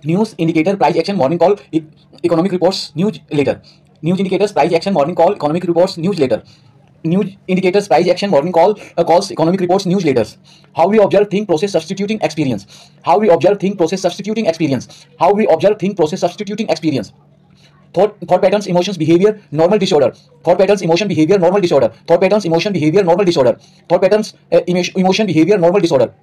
News indicator, price action, morning call, economic reports, news later. News indicators, price action, morning call, economic reports, news later. News indicators, price action, morning call, calls, economic reports, news later. How we observe, think, process, substituting experience. How we observe, think, process, substituting experience. How we observe, think, process, substituting experience. Thought patterns, emotions, behavior, normal disorder. Thought patterns, emotion, behavior, normal disorder. Thought patterns, emotion, behavior, normal disorder. Thought patterns, emotion, behavior, normal disorder.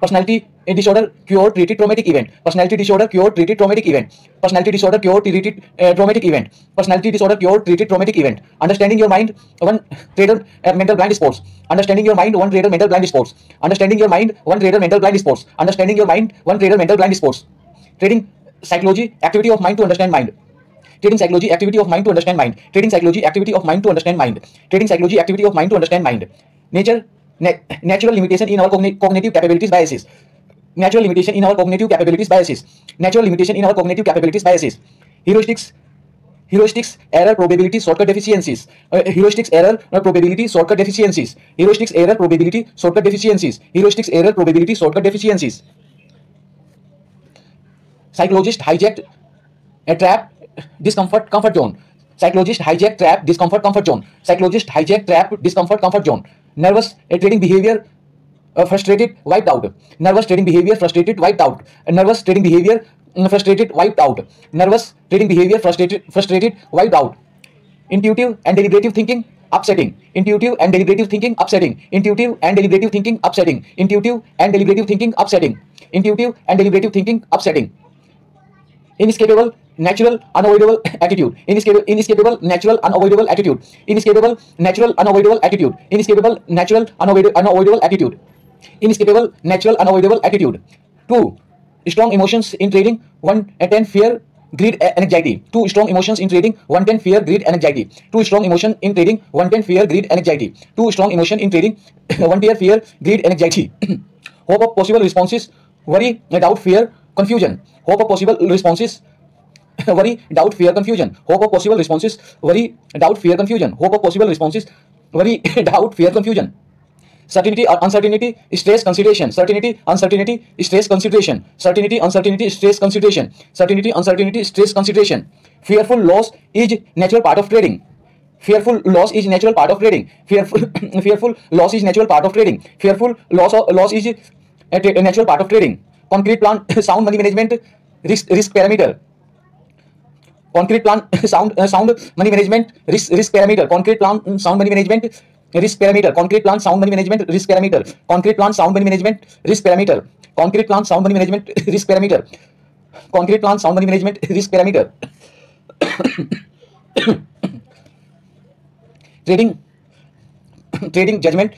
Personality disorder, cure, treated traumatic event. Personality disorder, cure, treated traumatic event. Personality disorder, cure, treated traumatic event. Personality disorder, cure, treated traumatic event. Understanding your mind, one trader mental blind spots. Understanding your mind, one trader mental blind spots. Understanding your mind, one trader mental blind spots. Understanding your mind, one trader mental blind spots. Trading psychology, activity of mind to understand mind. Trading psychology, activity of mind to understand mind. Trading psychology, activity of mind to understand mind. Trading psychology, activity of mind to understand mind. Natural limitation in our cognitive capabilities biases. Natural limitation in our cognitive capabilities biases. Natural limitation in our cognitive capabilities biases. Heuristics, error, probability, shortcut deficiencies. Heuristics, error, probability, shortcut deficiencies. Heuristics, error, probability, shortcut deficiencies. Heuristics, error, probability, shortcut deficiencies. Psychologist hijacked a trap, discomfort, comfort zone. Psychologist hijack, trap, discomfort, comfort zone. Psychologist hijack, trap, discomfort, comfort zone. Nervous trading behavior, frustrated, wiped out. Nervous trading behavior, frustrated, wiped out. Nervous trading behavior, frustrated, wiped out. Nervous trading behavior, frustrated, wiped out. Intuitive and deliberative thinking, upsetting. Intuitive and deliberative thinking, upsetting. Intuitive and deliberative thinking, upsetting. Intuitive and deliberative thinking, upsetting. Intuitive and deliberative thinking, upsetting. Inescapable, natural, unavoidable attitude. Inescapable, natural, unavoidable attitude. Inescapable, natural, unavoidable attitude. Inescapable, natural, unavoidable attitude. Inescapable, natural, unavoidable attitude. 2. Strong emotions in trading. 110 fear, greed, anxiety. 2 strong emotions in trading. 110 fear, greed, anxiety. 2 strong emotion in trading. 110 fear, greed, anxiety. 2 strong emotion in trading. 110 fear, greed, anxiety. Hope of possible responses. Worry, doubt, fear, confusion. Hope of possible responses. Worry, doubt, fear, confusion. Hope of possible responses. Worry, doubt, fear, confusion. Hope of possible responses. Worry, doubt, fear, confusion. Certainty or uncertainty, stress, consideration. Certainty, uncertainty, stress, consideration. Certainty, uncertainty, stress, consideration. Certainty, uncertainty, stress, consideration. Fearful loss is natural part of trading. Fearful loss is natural part of trading. Fearful loss is natural part of trading. Fearful loss is a natural part of trading. Concrete plan, sound money management, risk parameter. Concrete plan, sound money management, risk parameter. Concrete plan, sound money management, risk parameter. Concrete plan, sound money management, risk parameter. Concrete plan, sound money management, risk parameter. Concrete plan, sound money management, risk parameter. Concrete plan, sound money management, risk parameter. Trading judgment,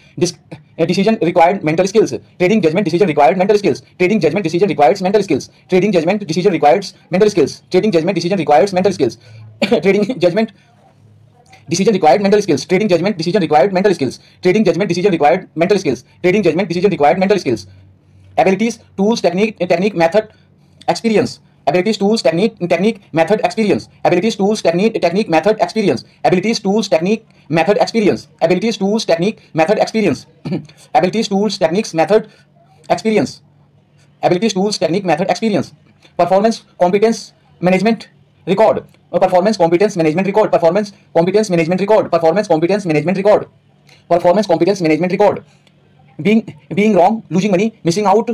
decision required mental skills. Trading judgment, decision required mental skills. Trading judgment, decision requires mental skills. Trading judgment, decision requires mental skills. Trading judgment, decision requires mental skills. Trading judgment, decision required mental skills. Trading judgment, decision required mental skills. Trading judgment, decision required mental skills. Trading judgment, decision required mental skills. Abilities, tools, technique, method, experience. Abilities, tools, technique, method, experience. Abilities, tools, technique, method, experience. Abilities, tools, technique, method, experience. Abilities, tools, technique, method, experience. Abilities, tools, techniques, method, experience. Abilities, tools, technique, method, experience. Performance, competence, management, record. Performance, competence, management, record. Performance, competence, management, record. Performance, competence, management, record. Performance, competence, management, record. Being wrong, losing money, missing out,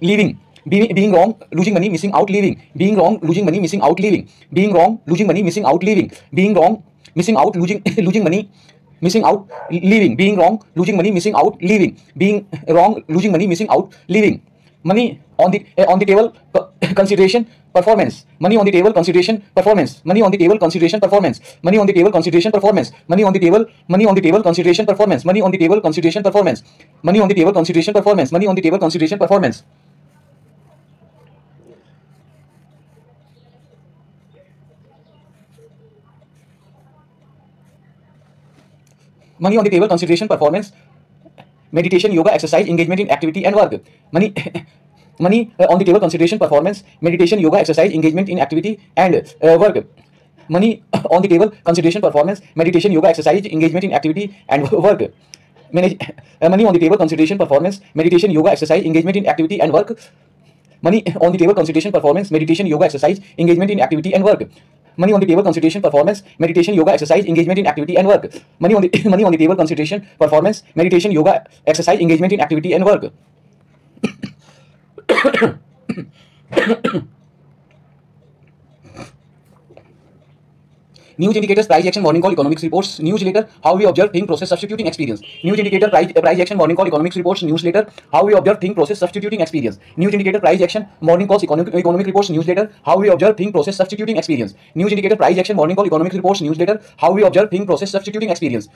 leaving. Being wrong, losing money, missing out, leaving. Being wrong, losing money, missing out, leaving. Being wrong, losing money, missing out, leaving. Being wrong, missing out, losing money, missing out, leaving. Being wrong, losing money, missing out, leaving. Being wrong, losing money, missing out, leaving. Money on the table, consideration, performance. Money on the table, consideration, performance. Money on the table, consideration, performance. Money on the table, consideration, performance. Money on the table, consideration, performance. Money on the table, consideration, performance. Money on the table, consideration, performance. Money on the table, consideration, performance. Money on the table, consideration, performance, meditation, yoga, exercise, engagement in activity and work. Money on the table, consideration, performance, meditation, yoga, exercise, engagement in activity and work. Money on the table, consideration, performance, meditation, yoga, exercise, engagement in activity and work. Money on the table, consideration, performance, meditation, yoga, exercise, engagement in activity and work. Money on the table consultation, performance, meditation, yoga, exercise, engagement in activity and work. Money on the table consultation, performance, meditation, yoga, exercise, engagement in activity and work. Money on the money on the table consultation, performance, meditation, yoga, exercise, engagement in activity and work. News indicators, price action, morning call, economics reports, newsletter, how we observe, think, process, substituting experience. News indicator, price action, morning call, economics reports, newsletter, how we observe, think, process, substituting experience. News indicator, price action, morning calls, economic reports, newsletter, how we observe, think, process, substituting experience. News indicator, price action, morning call, economic reports, newsletter, how we observe, think, process, substituting experience.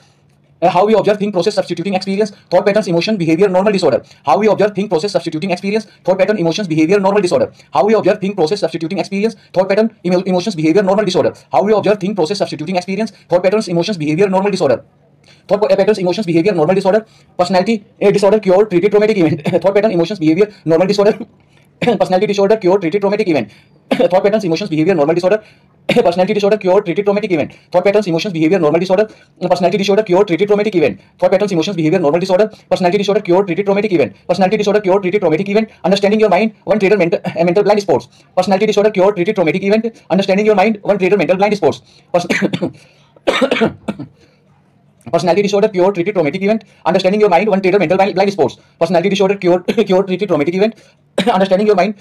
How we observe, think, process, substituting experience, thought patterns, emotion, behavior, normal disorder. How we observe, think, process, substituting experience, thought pattern, emotions, behavior, normal disorder. How we observe, think, process, substituting experience, thought pattern, emotions, behavior, normal disorder. How we observe, think, process, substituting experience, thought patterns, emotions, behavior, normal disorder. Thought patterns, emotions, behavior, normal disorder. Personality disorder, cure, treated traumatic event. Thought pattern, emotions, behavior, normal disorder. Personality disorder, cure, treated traumatic event. Thought patterns, emotions, behavior, normal disorder. Personality disorder, cure, treated traumatic event. Thought patterns, emotions, behavior, normal disorder. Personality disorder, cure, treated traumatic event. Thought patterns, emotions, behavior, normal disorder. Personality disorder, cure, treated traumatic event. Personality disorder, cure, treated traumatic event. Understanding your mind, one trader mental blind spots. Personality disorder, cure, treated traumatic event. Understanding your mind, one trader mental blind spots. Personality disorder, cure, treated traumatic event. Understanding your mind, one trader mental blind spots. Personality disorder, cure, treated traumatic event. Understanding your mind,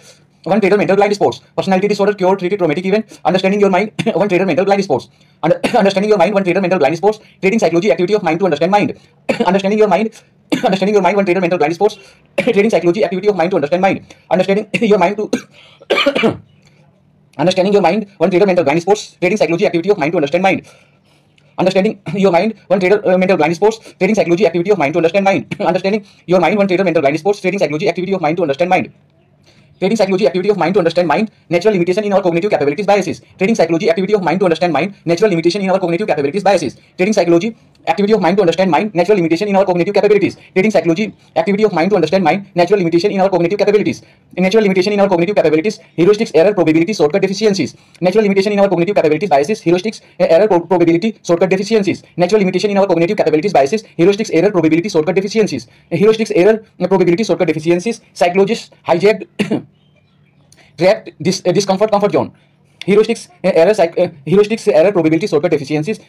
one trader mental blind spots. Personality disorder, cure, treated traumatic event. Understanding your mind, one trader mental blind spots. Understanding your mind, one trader mental blind spots. Trading psychology, activity of mind to understand mind. Understanding your mind, one trader mental blind spots. Trading psychology, activity of mind to understand mind. Understanding your mind to understanding your mind, one trader mental blind spots. Trading psychology, activity of mind to understand mind. Understanding your mind, one trader mental blind spots. Trading psychology, activity of mind to understand mind. Understanding your mind, one trader mental blind spots. Trading psychology, activity of mind to understand mind. Trading psychology, activity of mind to understand mind, natural limitation in our cognitive capabilities, biases. Trading psychology, activity of mind to understand mind, natural limitation in our cognitive capabilities, biases. Trading psychology, activity of mind to understand mind, natural limitation in our cognitive capabilities. Trading psychology, activity of mind to understand mind, natural limitation in our cognitive capabilities. Natural limitation in our cognitive capabilities, heuristics, error, probability, shortcut, deficiencies. Natural limitation in our cognitive capabilities, biases, heuristics, error, probability, shortcut, deficiencies. Natural limitation in our cognitive capabilities, biases, heuristics, error, probability, shortcut, deficiencies. Heuristics, error, probability, shortcut, deficiencies. Psychologists hijacked trapped discomfort, comfort zone. Heuristics, error, probability, shortcut, deficiencies.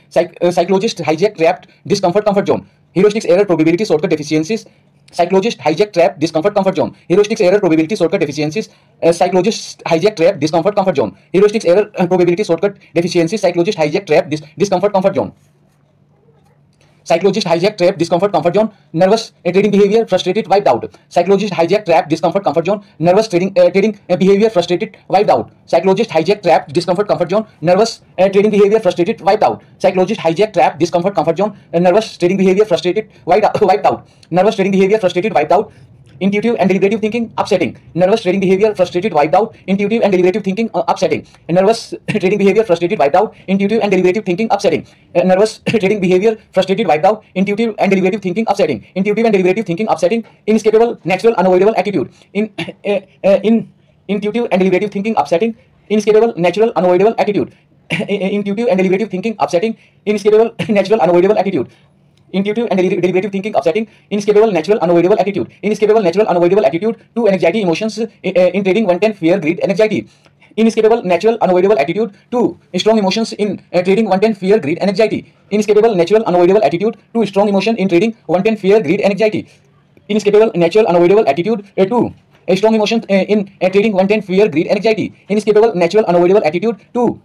Psychologists hijack, trapped, discomfort, comfort zone. Heuristics, error, probability, shortcut, deficiencies. Psychologists hijack, trap, discomfort, comfort zone. Heuristics, error, probability, shortcut, deficiencies. Psychologists hijack, trap, discomfort, comfort zone. Heuristics, error, probability, shortcut, deficiencies. Psychologists hijack, trap, discomfort, comfort zone. Psychologist hijack, trap, discomfort, comfort zone. Nervous trading behavior, frustrated, wiped out. Psychologist hijack, trap, discomfort, comfort zone. Nervous trading behavior, frustrated, wiped out. Psychologist hijack, trap, discomfort, comfort zone. Nervous trading behavior, frustrated, wiped out. Psychologist hijack, trap, discomfort, comfort zone. Nervous trading behavior, frustrated, wiped out. Nervous trading behavior, frustrated, wiped out. Intuitive and deliberative thinking, upsetting. Nervous trading behavior, frustrated, wiped out. Intuitive and deliberative thinking, upsetting. Nervous trading behavior, frustrated, wiped out. Intuitive and deliberative thinking, upsetting. Nervous trading behavior, frustrated, wiped out. Intuitive and deliberative thinking, upsetting. Intuitive and deliberative thinking, upsetting. Inescapable, natural, unavoidable attitude. Intuitive and deliberative thinking, upsetting. Inescapable, natural, unavoidable attitude. Intuitive and deliberative thinking, upsetting. Inescapable, natural, unavoidable attitude. Intuitive and deliberative thinking, upsetting. Inescapable, natural, unavoidable attitude. Inescapable, natural, unavoidable attitude to anxiety, emotions in trading, 110, fear, greed, and anxiety. Inescapable, natural, unavoidable attitude to strong emotions in trading, 110, fear, greed, and anxiety. Inescapable, natural, unavoidable attitude to strong emotion in trading, 110, fear, greed, and anxiety. Inescapable, natural, unavoidable attitude to strong emotions in trading, 110, fear, greed, and anxiety. Inescapable, natural, unavoidable attitude to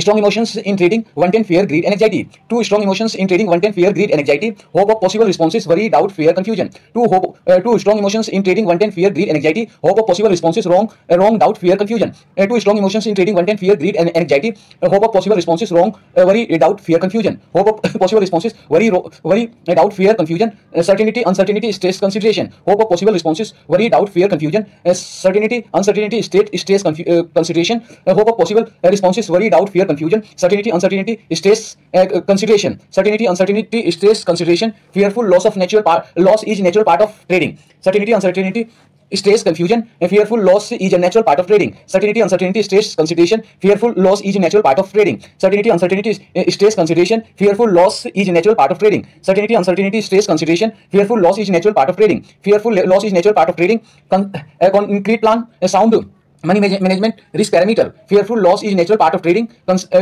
strong emotions in trading, 110, fear, greed, and anxiety. 2 strong emotions in trading, 110, fear, greed, and anxiety. Hope of possible responses, worry, doubt, fear, confusion. 2 strong emotions in trading, 110, fear, greed, and anxiety. Hope of possible responses, wrong, doubt, fear, confusion. 2 strong emotions in trading, 110, fear, greed, and anxiety. Hope of possible responses, wrong, worry, doubt, fear, confusion. Hope of possible responses, worry, doubt, fear, confusion. Certainty, uncertainty, stress, consideration. Hope of possible responses, worry, doubt, fear, confusion. Certainty, uncertainty, stress, consideration. Hope of possible responses, worry, doubt, fear, confusion. Certainty, uncertainty, stress, consideration. Certainty, uncertainty, stress, consideration. Fearful, loss is natural part of trading. Certainty, uncertainty, stress, confusion, fearful loss is a natural part of trading. Certainty, uncertainty, stress, consideration, fearful loss is a natural part of trading. Certainty, uncertainty, stress, consideration, fearful loss is a natural part of trading. Certainty, uncertainty, stress, consideration, fearful loss is a natural part of trading. Fearful loss is natural part of trading. Concrete plan, sound money management, risk parameter. Fearful loss is natural part of trading.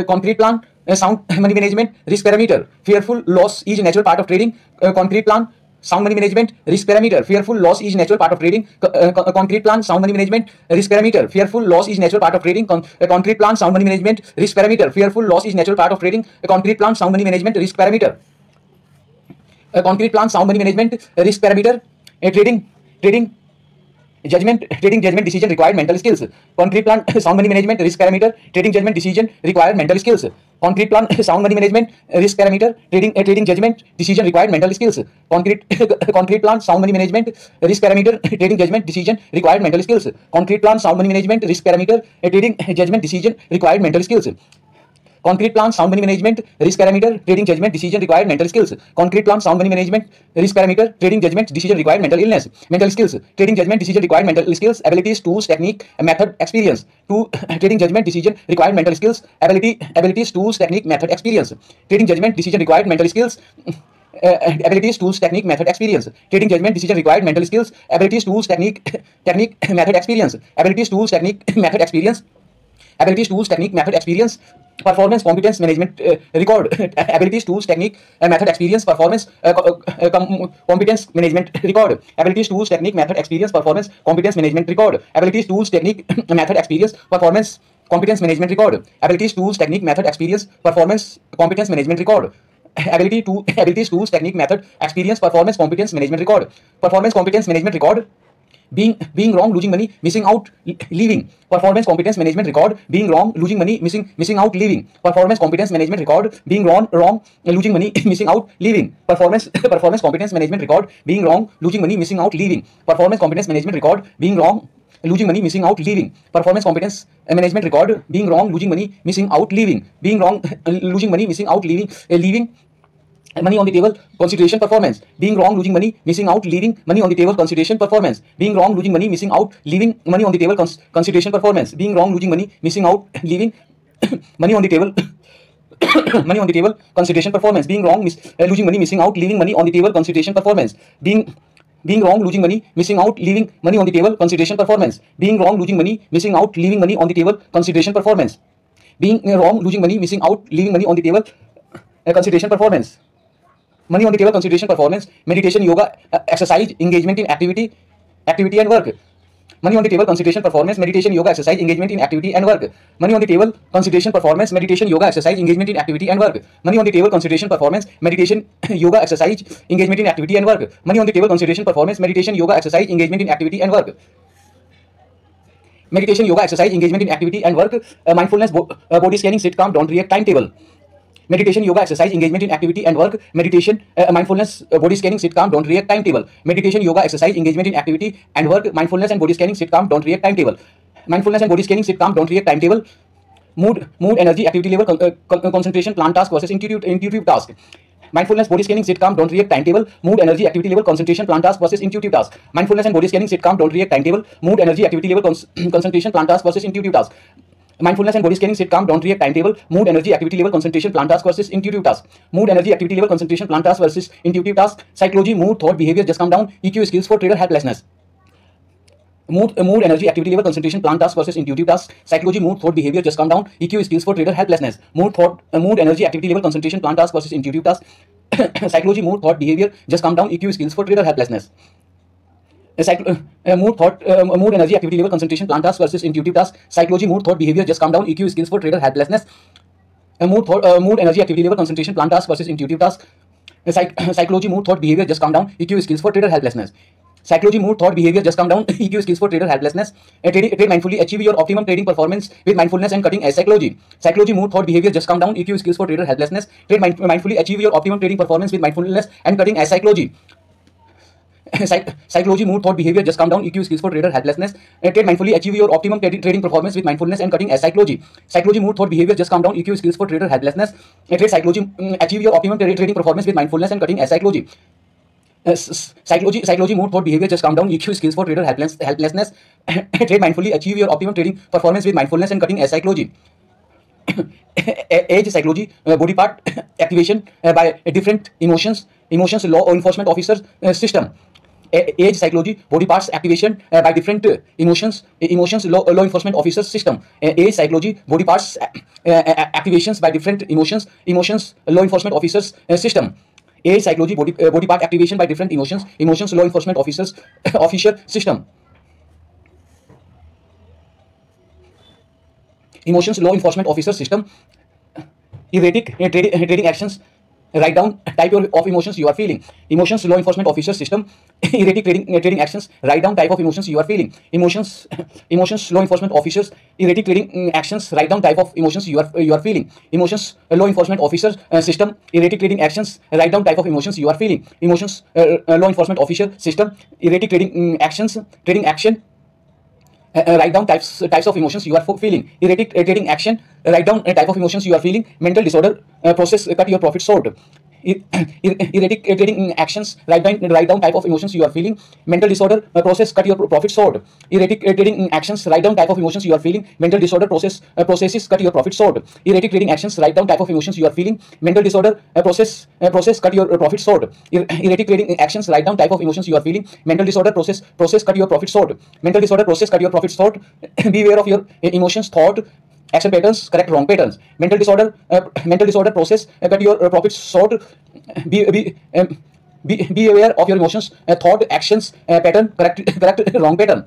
Concrete plan, sound money management, risk parameter. Fearful loss is natural part of trading. Concrete plan, sound money management, risk parameter. Fearful loss is natural part of trading. Concrete plan, sound money management, risk parameter. Fearful loss is natural part of trading. Concrete plan, sound money management, risk parameter. Fearful loss is natural part of trading. Concrete plan, sound money management, risk parameter. Concrete plan, sound money management, risk parameter. Trading judgment decision required mental skills. Concrete plan, sound money management, risk parameter. Trading judgment decision required mental skills. Concrete plan, sound money management, risk parameter. Trading judgment decision required mental skills. Concrete plan, sound money management, risk parameter. Trading judgment decision required mental skills. Concrete plan, sound money management, risk parameter. Trading judgment decision required mental skills. Concrete plan, sound money management, risk parameter, trading judgment decision required mental skills. Concrete plan, sound money management, risk parameter, trading judgment decision required mental skills. Trading judgment decision required mental skills, abilities, tools, technique, method, experience. Trading judgment decision required mental skills, abilities, tools, technique, method, experience. Trading judgment decision required mental skills. Abilities, tools, technique, method, experience. Trading judgment decision required mental skills, abilities, tools, technique, method, experience. Abilities, tools, technique, method, experience. Abilities, tools, technique, method, experience. Performance, competence, management record. Abilities, tools, technique, method, experience. Performance, competence, management record. Abilities, tools, technique, method, experience. Performance, competence, management record. Abilities, tools, technique, method, experience. Performance, competence, management record. Abilities, tools, technique, method, experience. Performance, competence, management record. Abilities, tools, technique, method, experience. Performance, competence, management record. Performance, competence, management record. Being wrong, losing money, missing out, leaving. Performance, competence, management record. Being wrong, losing money, missing out, leaving. Performance, competence, management record. Being wrong, losing money, missing out, leaving. Performance, competence, management record. Being wrong, losing money, missing out, leaving. Performance, competence, management record. Being wrong, losing money, missing out, leaving. Performance, competence, management record. Being wrong, losing money, missing out, leaving. Being wrong, losing money, missing out, leaving. Money on the table, consideration, performance. Being wrong, losing money, missing out, leaving. Money on the table, consideration, performance. Being wrong, losing money, missing out, leaving. Money on the table, consideration, performance. Being wrong, losing money, missing out, leaving. Money on the table. Money on the table, consideration, performance. Being wrong, losing money, missing out, leaving. Money on the table, consideration, performance. Being wrong, losing money, missing out, leaving. Money on the table, consideration, performance. Being wrong, losing money, missing out, leaving. Money on the table, consideration, performance. Being wrong, losing money, missing out, leaving. Money on the table, consideration, performance. Money on the table, consideration, performance. Meditation, yoga, exercise, engagement in activity and work. Money on the table, consideration, performance. Meditation, yoga, exercise, engagement in activity and work. Money on the table, consideration, performance. Meditation, yoga, exercise, engagement in activity and work. Money on the table, consideration, performance. Meditation, yoga, exercise, engagement in activity and work. Money on the table, consideration, performance. Meditation, yoga, exercise, engagement in activity and work. Meditation, yoga, exercise, engagement in activity and work. Mindfulness, body scanning, sit calm, don't react, timetable. Meditation, yoga, exercise, engagement in activity and work. Meditation, mindfulness, body scanning, sit calm, don't react, timetable. Meditation, yoga, exercise, engagement in activity and work. Mindfulness and body scanning, sit calm, don't react, timetable. Mindfulness and body scanning, sit calm, don't react, timetable. Mood, energy, activity level, concentration, plan, task versus intuitive task. Mindfulness, body scanning, sit calm, don't react, timetable. Mood, energy, activity level, concentration, plan, task versus intuitive task. Mindfulness and body scanning, sit calm, don't react, timetable. Mood, energy, activity level, concentration, plan, task versus intuitive task. Mindfulness and body scanning, sit calm, don't react, timetable. Mood, energy, activity level, concentration, plan, task versus intuitive task. Mood, energy, activity level, concentration, plan, task versus intuitive task. Psychology, mood, thought, behavior, just calm down. EQ skills for trader helplessness. Mood, energy, activity level, concentration, plan, task versus intuitive task. Psychology, mood, thought, behavior, just calm down. EQ skills for trader helplessness. Mood, energy, activity level, concentration, plan, task versus intuitive task. Psychology, mood, thought, behavior, just calm down. EQ skills for trader helplessness. Mood, energy, activity level, concentration, plan, task versus intuitive task. Psychology, mood, thought, behavior, just calm down. EQ skills for trader helplessness. Mood, energy, activity level, concentration, plan, task versus intuitive task. Psychology, mood, thought, behavior, just calm down. EQ skills for trader helplessness. Psychology, mood, thought, behavior, just calm down. EQ skills for trader helplessness. Trade mindfully, achieve your optimum trading performance with mindfulness and cutting edge psychology. Psychology, mood, thought, behavior, just calm down. EQ skills for trader helplessness. Trade mindfully, achieve your optimum trading performance with mindfulness and cutting edge psychology. Psychology, mood, thought, behavior, just calm down. EQ skills for trader helplessness. Trade mindfully, achieve your optimum trading performance with mindfulness and cutting edge psychology. Psychology, mood, thought, behavior, just calm down. EQ skills for trader helplessness. Trade psychology, achieve your optimum trading performance with mindfulness and cutting edge psychology. Psychology, mood, thought, behavior, just calm down, EQ, skills for trader, helplessness, trade mindfully, achieve your optimum trading performance with mindfulness and cutting edge psychology. Age psychology, body part activation by different emotions, law enforcement officers system. Age psychology, body parts activation by different emotions, law enforcement officers system. Age psychology, body parts activations by different emotions, law enforcement officers system. Age psychology, body part activation by different emotions, law enforcement officers officer system. Emotions, law enforcement officer system. Erratic trading actions. Write down type of emotions you are feeling. Emotions, law enforcement officer system. Erratic trading actions. Write down type of emotions you are feeling. Emotions, law enforcement officers. Erratic trading actions. Write down type of emotions you are feeling. Emotions, law enforcement officers system. Erratic trading actions. Write down type of emotions you are feeling. Emotions, law enforcement officer system. Erratic trading actions. Trading action. Write down types of emotions you are feeling. Erratic trading action. Write down type of emotions you are feeling. Mental disorder process, cut your profit short. Erratic trading actions. Write down type of emotions you are feeling. Mental disorder process, cut your profit short. Erratic trading actions. Write down type of emotions you are feeling. Mental disorder processes, cut your profit short. Erratic trading actions. Write down type of emotions you are feeling. Mental disorder process, cut your profit short. Erratic trading actions. Write down type of emotions you are feeling. Mental disorder process, cut your profit short. Mental disorder process, cut your profit short. Be aware of your emotions, thought, action patterns, correct wrong patterns. Mental disorder process, cut your profits short. Be aware of your emotions, thought, actions, pattern, correct wrong pattern.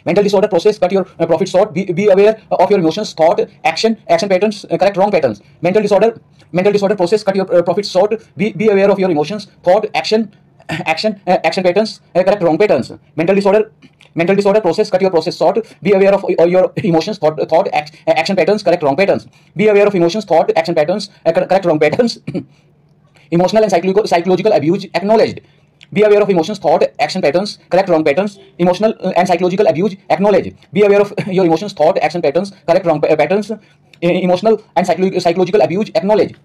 Mental disorder process, cut your profit short. Be aware of your emotions, thought, action patterns, correct wrong patterns. Mental disorder process, cut your profit short. Be aware of your emotions, thought, action patterns, correct wrong patterns. Mental disorder process, cut your process short. Be aware of your emotions, thought, action patterns, correct wrong patterns. Be aware of emotions, thought, action patterns, correct wrong patterns. Emotional and psychological abuse acknowledged. Be aware of emotions, thought, action patterns, correct wrong patterns. Emotional and psychological abuse acknowledged. Be aware of your emotions, thought, action patterns, correct wrong patterns. Emotional and psychological abuse acknowledged.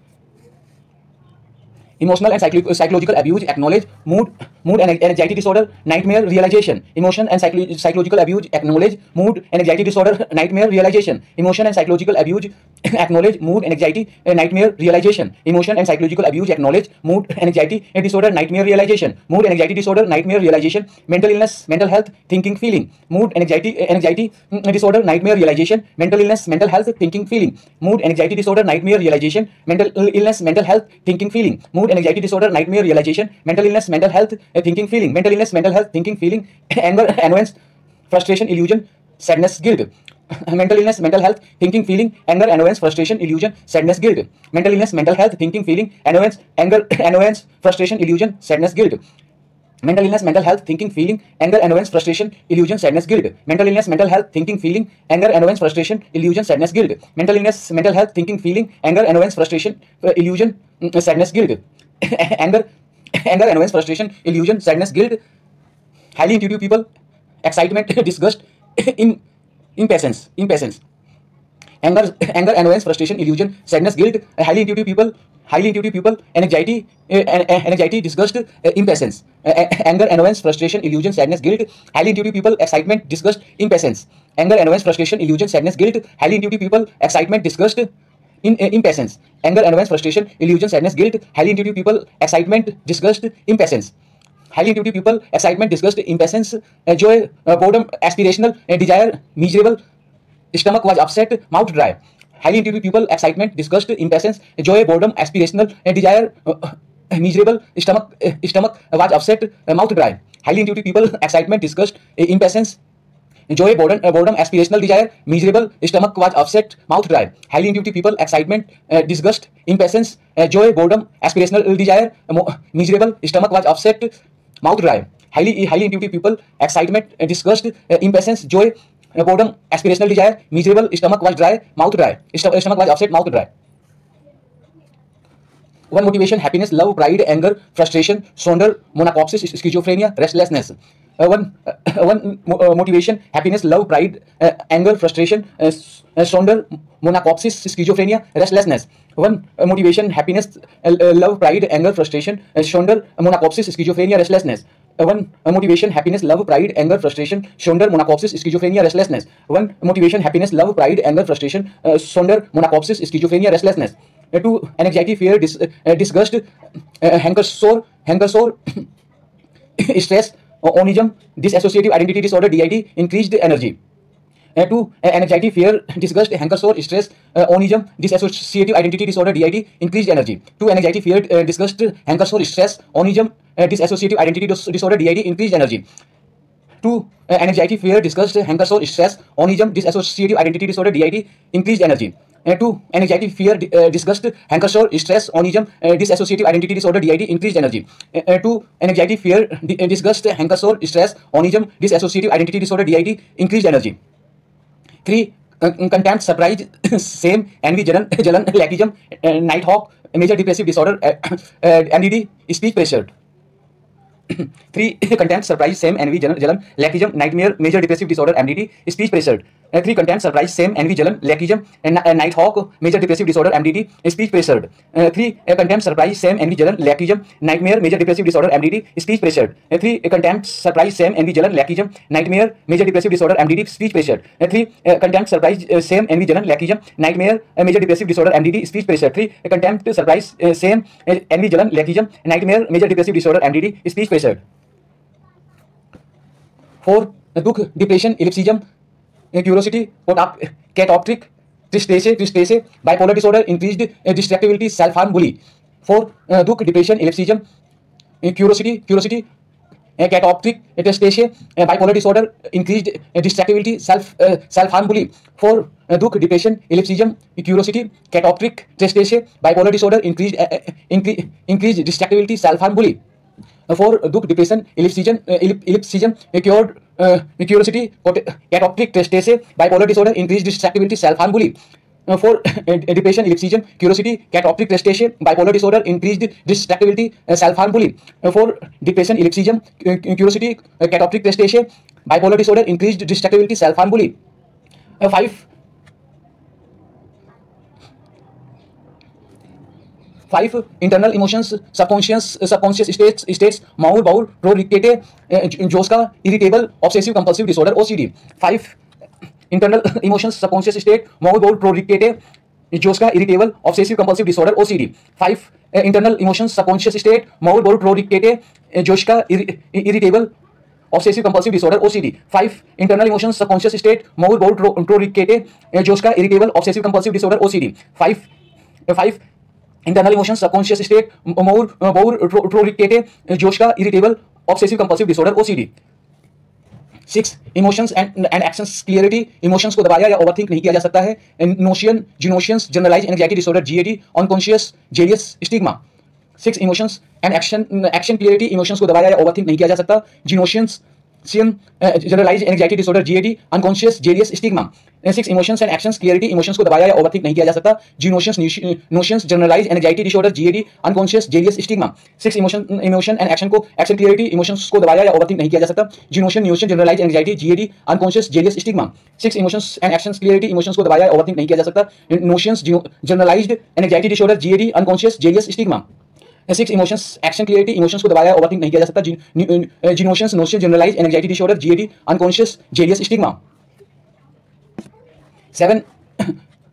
Emotional and psychological abuse acknowledge. Mood and anxiety disorder, nightmare realization. Emotion and psychological abuse acknowledge. Mood and anxiety disorder, nightmare realization. Emotion and psychological abuse acknowledge. Mood and anxiety, nightmare realization. Emotion and psychological abuse acknowledge. Mood and anxiety disorder, nightmare realization. Mood and anxiety disorder, nightmare realization. Mental illness, mental health, thinking, feeling. Mood and anxiety disorder, nightmare realization. Mental illness, mental health, thinking, feeling. Mood and anxiety disorder, nightmare realization. Mental illness, mental health, thinking, feeling. Mood and anxiety disorder, nightmare realization. Mental illness, mental health, thinking, feeling. Mental illness, mental health, thinking, feeling. Anger, annoyance, frustration, illusion, sadness, guilt. Mental illness, mental health, thinking, feeling. Anger, annoyance, frustration, illusion, sadness, guilt. Mental illness, mental health, thinking, feeling. Annoyance, anger, annoyance, frustration, illusion, sadness, guilt. Mental illness, mental health, thinking, feeling, anger, annoyance, frustration, illusion, sadness, guilt. Mental illness, mental health, thinking, feeling, anger, annoyance, frustration, illusion, sadness, guilt. Mental illness, mental health, thinking, feeling, anger, annoyance, frustration, illusion, sadness, guilt. Anger, annoyance, frustration, illusion, sadness, guilt. Highly intuitive people, excitement, disgust, impatience. Anger, annoyance, frustration, illusion, sadness, guilt. Highly intuitive people, anxiety, disgust, impatience. Anger, annoyance, frustration, illusion, sadness, guilt. Highly intuitive people, excitement, disgust, impatience. Anger, annoyance, frustration, illusion, sadness, guilt. Highly intuitive people, excitement, disgust, impatience. Anger, annoyance, frustration, illusion, sadness, guilt. Highly intuitive people, excitement, disgust, impatience. Highly intuitive people, excitement, disgust, impatience, joy, boredom, aspirational, desire, miserable, stomach was upset, mouth dry. Highly intuitive people, excitement, disgust, impatience, joy, boredom, aspirational, desire, miserable, stomach was upset, mouth dry. Highly intuitive people, excitement, disgust, impatience, joy, boredom, aspirational, desire, miserable, stomach was upset, mouth dry. Highly intuitive people, excitement, disgust, impatience, joy, boredom, aspirational, desire, miserable, stomach was upset, mouth dry. Highly intuitive people, excitement, disgust, impatience, joy, boredom, aspirational, desire, miserable, stomach was dry, mouth dry. Stomach was upset, mouth dry. One motivation: happiness, love, pride, anger, frustration, sonder, monachopsis, schizophrenia, restlessness. Motivation, happiness, love, pride, anger, frustration, Sonder, monachopsis, schizophrenia, restlessness. One, motivation, happiness, love, pride, anger, frustration, Sonder, monachopsis, schizophrenia, restlessness. One, motivation, happiness, love, pride, anger, frustration, Sonder, monachopsis, schizophrenia, restlessness. One, motivation, happiness, love, pride, anger, frustration, Sonder, monachopsis, schizophrenia, restlessness. Two, anxiety, fear, disgust, hanker-sore, stress, onism, dissociative identity disorder, DID, increased energy. Two, anxiety, fear, disgust, hanker-sore, stress, onism, dissociative identity disorder, DID, increased energy. Two, anxiety, fear, disgust, hanker-sore, stress, onism, dissociative identity disorder, DID, increased energy. Two, anxiety, fear, disgust, hanker-sore, stress, onism, dissociative identity disorder, DID, increased energy. Two, anxiety, fear, disgust, hanker-sore, stress, onism, dissociative identity disorder, DID, increased energy. Two, anxiety, fear, disgust, hanker-sore, stress, onism, dissociative identity disorder, DID, increased energy. Three, contempt, surprise, shame, envy, jalan, lackism, nighthawk, major depressive disorder, MDD, speech pressure. Three, contempt, surprise, shame, envy, jalan, lackism, nightmare, major depressive disorder, MDD, speech pressure. Three, contempt, surprise, shame, envy, jalan, lackism, nighthawk, major depressive disorder, MDD, speech pressure. Three, contempt, surprise, shame, envy, jalan, lackism, nightmare, major depressive disorder, MDD, speech pressure. Three, contempt, surprise, shame, envy, jalan, lackism, nightmare, major depressive disorder, MDD, speech pressure. Three, contempt, surprise, shame, envy, jalan, lackism, nightmare, major depressive disorder, MDD, speech pressure. Three, contempt, surprise, shame, envy, jalan, lackism, nightmare, major depressive disorder, MDD, speech pressure. Four, दुख, depression, ellipsism, curiosity, catoptric, tristesse, bipolar disorder, increased distractibility, self harm, bully. Four, दुख, depression, ellipsism, curiosity, catoptric, tristesse, bipolar disorder, increased distractibility, self harm, bully. Four, दुख, depression, ellipsism, curiosity, catoptric, tristesse, bipolar disorder, increased distractibility, self harm, bully. For दुख, depression, ellipsism, curiosity, catoptric, tristesse, bipolar disorder, increased distractibility, self harm, bully. For depression, ellipsism, curiosity, catoptric, tristesse, bipolar disorder, increased distractibility, self harm, bully. For depression, ellipsism, curiosity, catoptric, tristesse, bipolar disorder, increased distractibility, self harm, bully. Five, internal emotions, subconscious states, Maur, Baur, proricated, Joska, irritable, obsessive compulsive disorder, OCD. Five, internal emotions, subconscious state, Maur, Baur, proricated, Joska, irritable, obsessive compulsive disorder, OCD. Five, internal emotions, subconscious state, Maur, Baur, proricated, Joska, irritable, obsessive compulsive disorder, OCD. Five, internal emotions, subconscious state, Maur, Baur, proricated, Joska, irritable, obsessive compulsive disorder, OCD. Five, internal emotions, subconscious state, Maur, proricated, Joska, irritable, obsessive compulsive disorder, OCD. Six, emotions and actions, clarity, emotions को दबाया या overthink नहीं किया जा सकता है. Notion, जिनोशियंस, generalise anxiety disorder, GAD, unconscious, jealous, stigma. Six, emotions and action clarity, emotions को दबाया या ओवरथिंक नहीं किया जा सकता. जिनोशियंस, generalise anxiety disorder, GAD, unconscious, jealous, stigma. Six, emotions and actions clarity, emotions को दबाया या ओवरथिंक नहीं किया जा सकता. जिनोशियंस, notions, generalise anxiety disorder, GAD, unconscious, jealous, stigma. Six, emotion and action clarity, emotions को दबाया या ओवरथिंक नहीं किया जा सकता. जिनोशन, generalise anxiety, GAD, unconscious, jealous, stigma. Six, emotions and action clarity, emotions को दबाया या ओवरथिंक नहीं किया जा सकता. Notions, generalised anxiety disorder, GAD, unconscious, jealous, stigma. Six, emotions, action clarity, emotions को दबाया ओवरथिंक नहीं किया जा सकता. जिनोशंस, notion, generalise anxiety disorder, GAD, unconscious, jealous, stigma. Seven,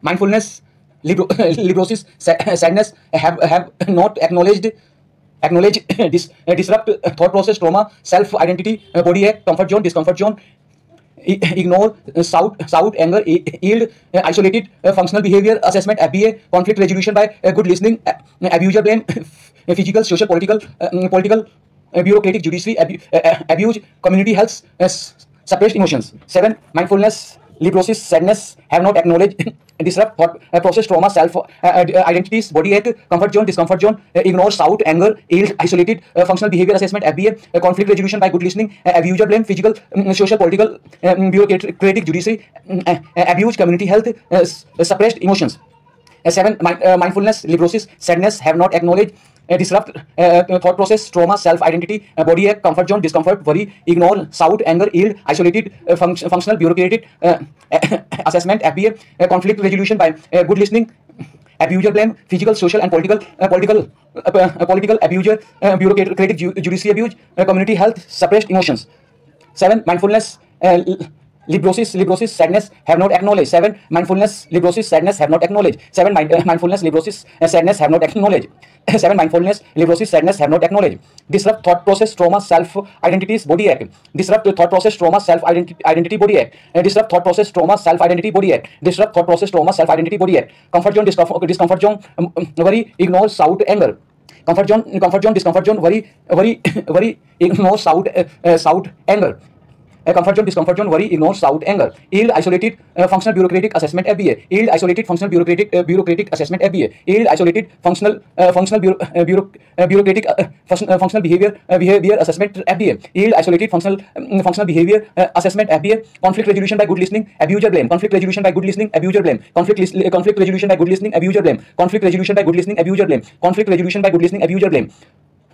mindfulness, librosis, sadness have not acknowledged disrupt thought process, trauma, self identity, body ache, comfort zone, discomfort zone, ignore, shout, anger, yield, isolated, functional behavior assessment, FBA, conflict resolution by good listening, abuser blame, physical, social, political, bureaucratic, judiciary, abuse, community health, suppressed emotions. Seven, mindfulness, librosis, sadness have not acknowledged disrupt thought process, trauma, self identities, body ache, comfort zone, discomfort zone, ignore, shout, anger, yield, isolated, functional behavior assessment, FBA, conflict resolution by good listening, abuser blame, physical, social, political, bureaucratic, judiciary, abuse, community health, suppressed emotions. Seven, mindfulness, librosis, sadness have not acknowledged disrupt thought process, trauma, self-identity, body ache, comfort zone, discomfort, worry, ignore, shout, anger, yield, isolated, functional, bureaucratic, assessment, FBA, conflict resolution by good listening, abuser blame, physical, social, and political abuser, bureaucratic judiciary abuse, community health, suppressed emotions. 7. Mindfulness, librosis, sadness have not acknowledged. 7. Mindfulness, librosis, sadness have not acknowledged. 7. Mindfulness, librosis, sadness have not acknowledged. 7. Mindfulness, librosis, sadness have not acknowledged. Disrupt thought process, trauma, self identities, body ache. Disrupt thought process, trauma, self identity, body ache. Disrupt thought process, trauma, self identity, body ache. Disrupt thought process, trauma, self identity, body ache. Comfort zone, discomfort zone, worry, ignore, shout, anger. Comfort zone, discomfort zone, worry, ignore, shout, anger. Comfort zone, worry, ignore, shout, anger. Yield, isolated, functional, bureaucratic assessment, FBA. Yield, isolated, functional, bureaucratic assessment, FBA. Yield, isolated, functional, bureaucratic, functional behavior assessment, FBA. Yield, isolated, functional behavior assessment, FBA. Conflict resolution by good listening, abuser blame. Conflict resolution by good listening, abuser blame. Conflict resolution by good listening, abuser blame. Conflict resolution by good listening, abuser blame. Conflict resolution by good listening, abuser blame.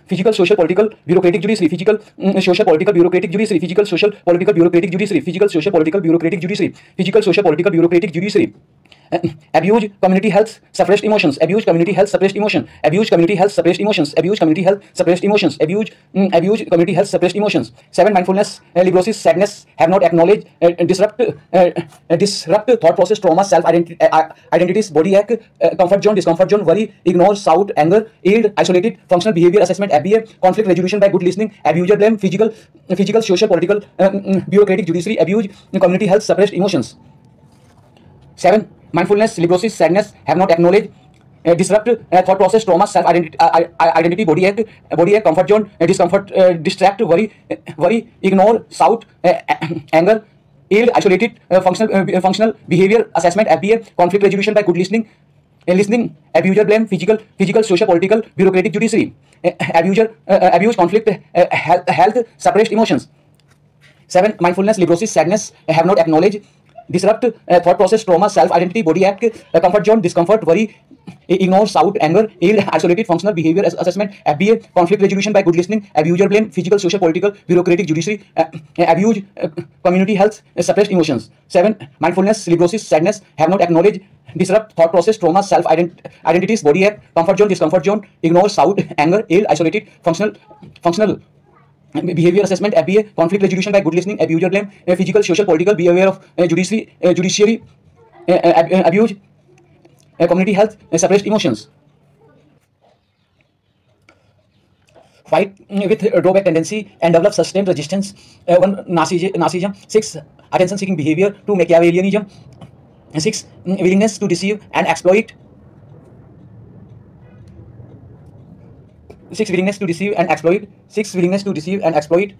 Physical, social, political, bureaucratic judiciary. Physical, social, political, bureaucratic judiciary. Physical, social, political, bureaucratic judiciary. Physical, social, political, bureaucratic judiciary. Physical, social, political, bureaucratic judiciary. Abuse community health, suppressed emotions. Abuse community health, suppressed emotion. Abuse community health, suppressed emotions. Abuse community health, suppressed emotions. Abuse community health, suppressed emotions. 7. Mindfulness, librosis, sadness have not acknowledged. Disrupt thought process, trauma, self identities, body ache, comfort zone, discomfort zone, worry, ignore, shout, anger, yield, isolated, functional behavior assessment, FBA. Conflict resolution by good listening, abuser blame. Physical, social, political, bureaucratic judiciary. Abuse community health, suppressed emotions. 7. Mindfulness, librosis, sadness have not acknowledged. Disrupt thought process, trauma, self identity, body ache, comfort zone, discomfort, distract, worry, ignore, shout, anger, yield, isolated, functional behavior assessment, FBA. Conflict resolution by good listening, abuser blame. Physical, social, political, bureaucratic judiciary. Abuse, conflict, health, suppressed emotions. 7. Mindfulness, librosis, sadness have not acknowledged. Disrupt thought process, trauma, self identity, body ache, comfort zone, discomfort, worry, ignore, shout, anger, yield, isolated, functional behavior assessment, FBA. Conflict resolution by good listening, abuser blame. Physical, social, political, bureaucratic judiciary. Abuse community health, suppressed emotions. 7. Mindfulness, librosis, sadness have not acknowledged. Disrupt thought process, trauma, self identities, body ache, comfort zone, discomfort zone, ignore, shout, anger, yield, isolated, functional behavior assessment, FBA. Conflict resolution by good listening, abuser blame. Physical, social, political, behavior of judiciary, abuse, community health, suppressed emotions. Fight with drawback tendency and develop sustained resistance. 1. Narcissism. 6. Attention seeking behavior. 2. Machiavellianism. 6. Willingness to deceive and exploit. 6. Willingness to deceive and exploit. 6. Willingness to deceive and exploit.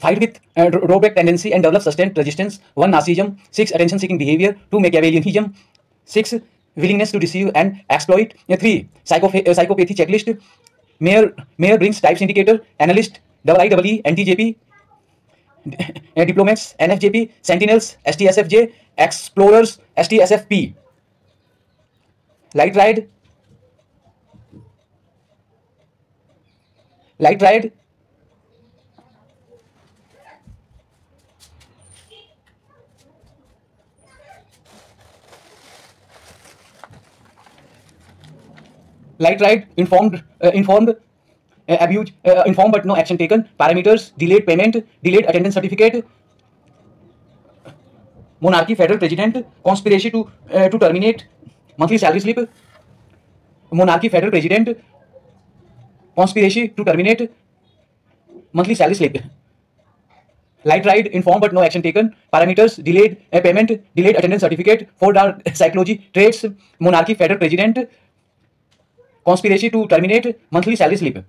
Fight with drawback tendency and develop sustained resistance. 1. Narcissism. 6. Attention seeking behavior. 2. Machiavellianism. 6. Willingness to deceive and exploit. 3. Psychopathy checklist. Mayor brings types indicator. Analyst, IEEE, NTJP, diplomats, NFJP, sentinels, STSFJ, explorers, STSFP. Light ride, informed, abuse, informed but no action taken, parameters, delayed payment, delayed attendance certificate, monarchy, federal president, conspiracy to terminate, monthly salary slip, monarchy, federal president, conspiracy to terminate, monthly salary slip. Light ride, informed but no action taken, parameters, delayed payment, delayed attendance certificate, 4 dark psychology traits, monarchy, federal president, conspiracy to terminate, monthly salary slip.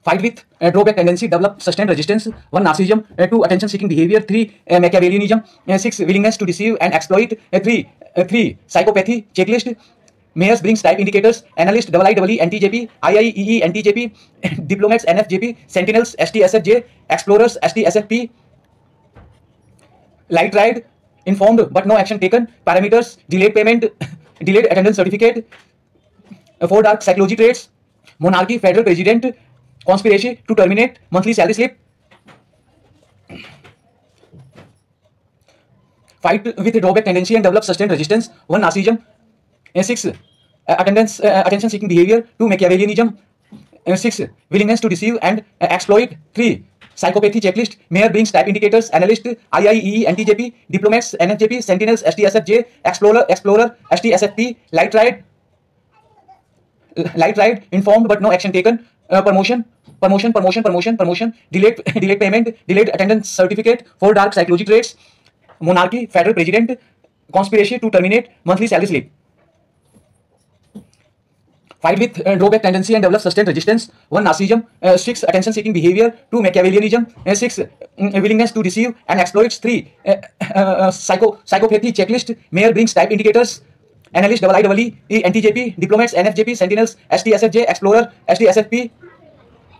fight with drawback tendency, develop sustained resistance. 1. Narcissism. 2. Attention seeking behavior. 3. Machiavellianism. 6. Willingness to deceive and exploit. 3. Psychopathy checklist. Mayors brings type indicators. Analyst IEEE NTJP, IIEE NTJP, diplomats NFJP, sentinels STSFJ, explorers STSFP. Light ride, informed but no action taken. Parameters: delayed payment, delayed attendance certificate. 4 dark psychology traits: monarchy, federal president, conspiracy to terminate, monthly salary slip. Fight with drawback tendency and develop sustained resistance. 1. Narcissism. 6. Attention seeking behavior. 2. Machiavellianism. 6. Willingness to deceive and exploit. 3. Psychopathy checklist. Mayor brings type indicators. Analyst IIEE NTJP, diplomats NFJP, sentinels STSFJ, explorer STSFP. Light ride, informed but no action taken. Promotion, delayed payment, delayed attendance certificate. 4 dark psychology traits: monarchy, federal president, conspiracy to terminate, monthly salary slip. Fight with drawback tendency and develop sustained resistance. 1. Narcissism. 6. Attention seeking behavior. 2. Machiavellianism. 6. Willingness to deceive and exploits. 3. Psychopathy checklist. Mayor brings type indicators. Analyst IEEE NTJP, diplomats NFJP, sentinels STSFJ, explorer STSFP.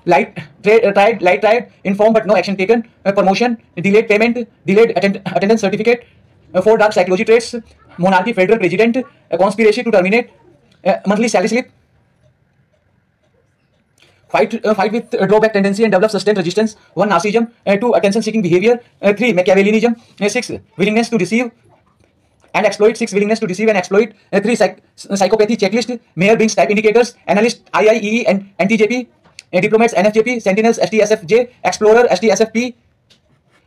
Light ride, informed but no action taken. Promotion, delayed payment, delayed attendance certificate. 4 dark psychology traits: monarchy, federal president, conspiracy to terminate, monthly salary slip. Fight with drawback tendency and develop sustained resistance. 1. Narcissism. 2. Attention seeking behavior. 3. Machiavellianism. 6. Willingness to deceive and exploit. 6. Willingness to deceive and exploit. 3. Psychopathy checklist. Mayor brings type indicators. Analyst IIEE and NTJP, diplomats NFJP, sentinels STSFJ, explorer STSFP.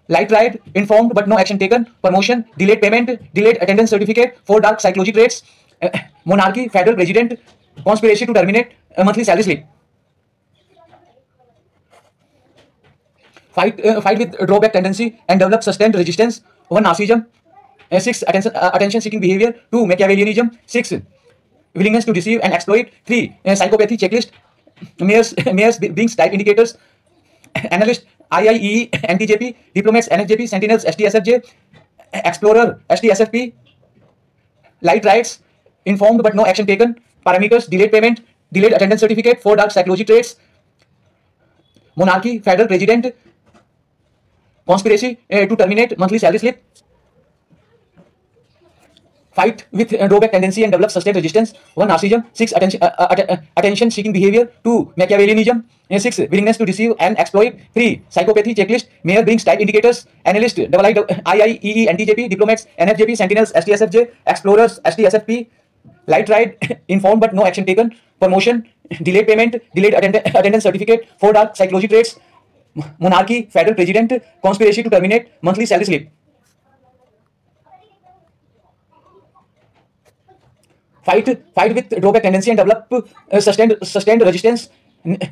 Light ride, informed but no action taken. Promotion, delayed payment, delayed attendance certificate. 4 dark psychology traits: monarchy, federal president, conspiracy to terminate, monthly salary slip. Fight with drawback tendency and develop sustained resistance. 1. Narcissism. 6. Attention seeking behavior. 2. Machiavellianism. 6. Willingness to deceive and exploit. 3. Psychopathy checklist. Mayors brings type indicators. Analyst IIEE NTJP, diplomats NFJP, sentinels STSFJ, explorer STSFP. Light rides, informed but no action taken. Parameters: delayed payment, delayed attendance certificate. 4 dark psychology traits: monarchy, federal president, conspiracy to terminate, monthly salary slip. Fight with drawback tendency and develop sustained resistance. 1. Narcissism. 6. Attention seeking behavior. 2. Machiavellianism. 6. Willingness to deceive and exploit. 3. Psychopathy checklist. Mayor brings type indicators. Analyst IIEE NTJP, diplomats NFJP, sentinels STSFJ, explorers STSFP. Light ride, informed but no action taken. Promotion, delayed payment, delayed attendance certificate. 4 dark psychology traits: monarchy, federal president, conspiracy to terminate, monthly salary slip. Fight with drawback tendency and develop sustained resistance.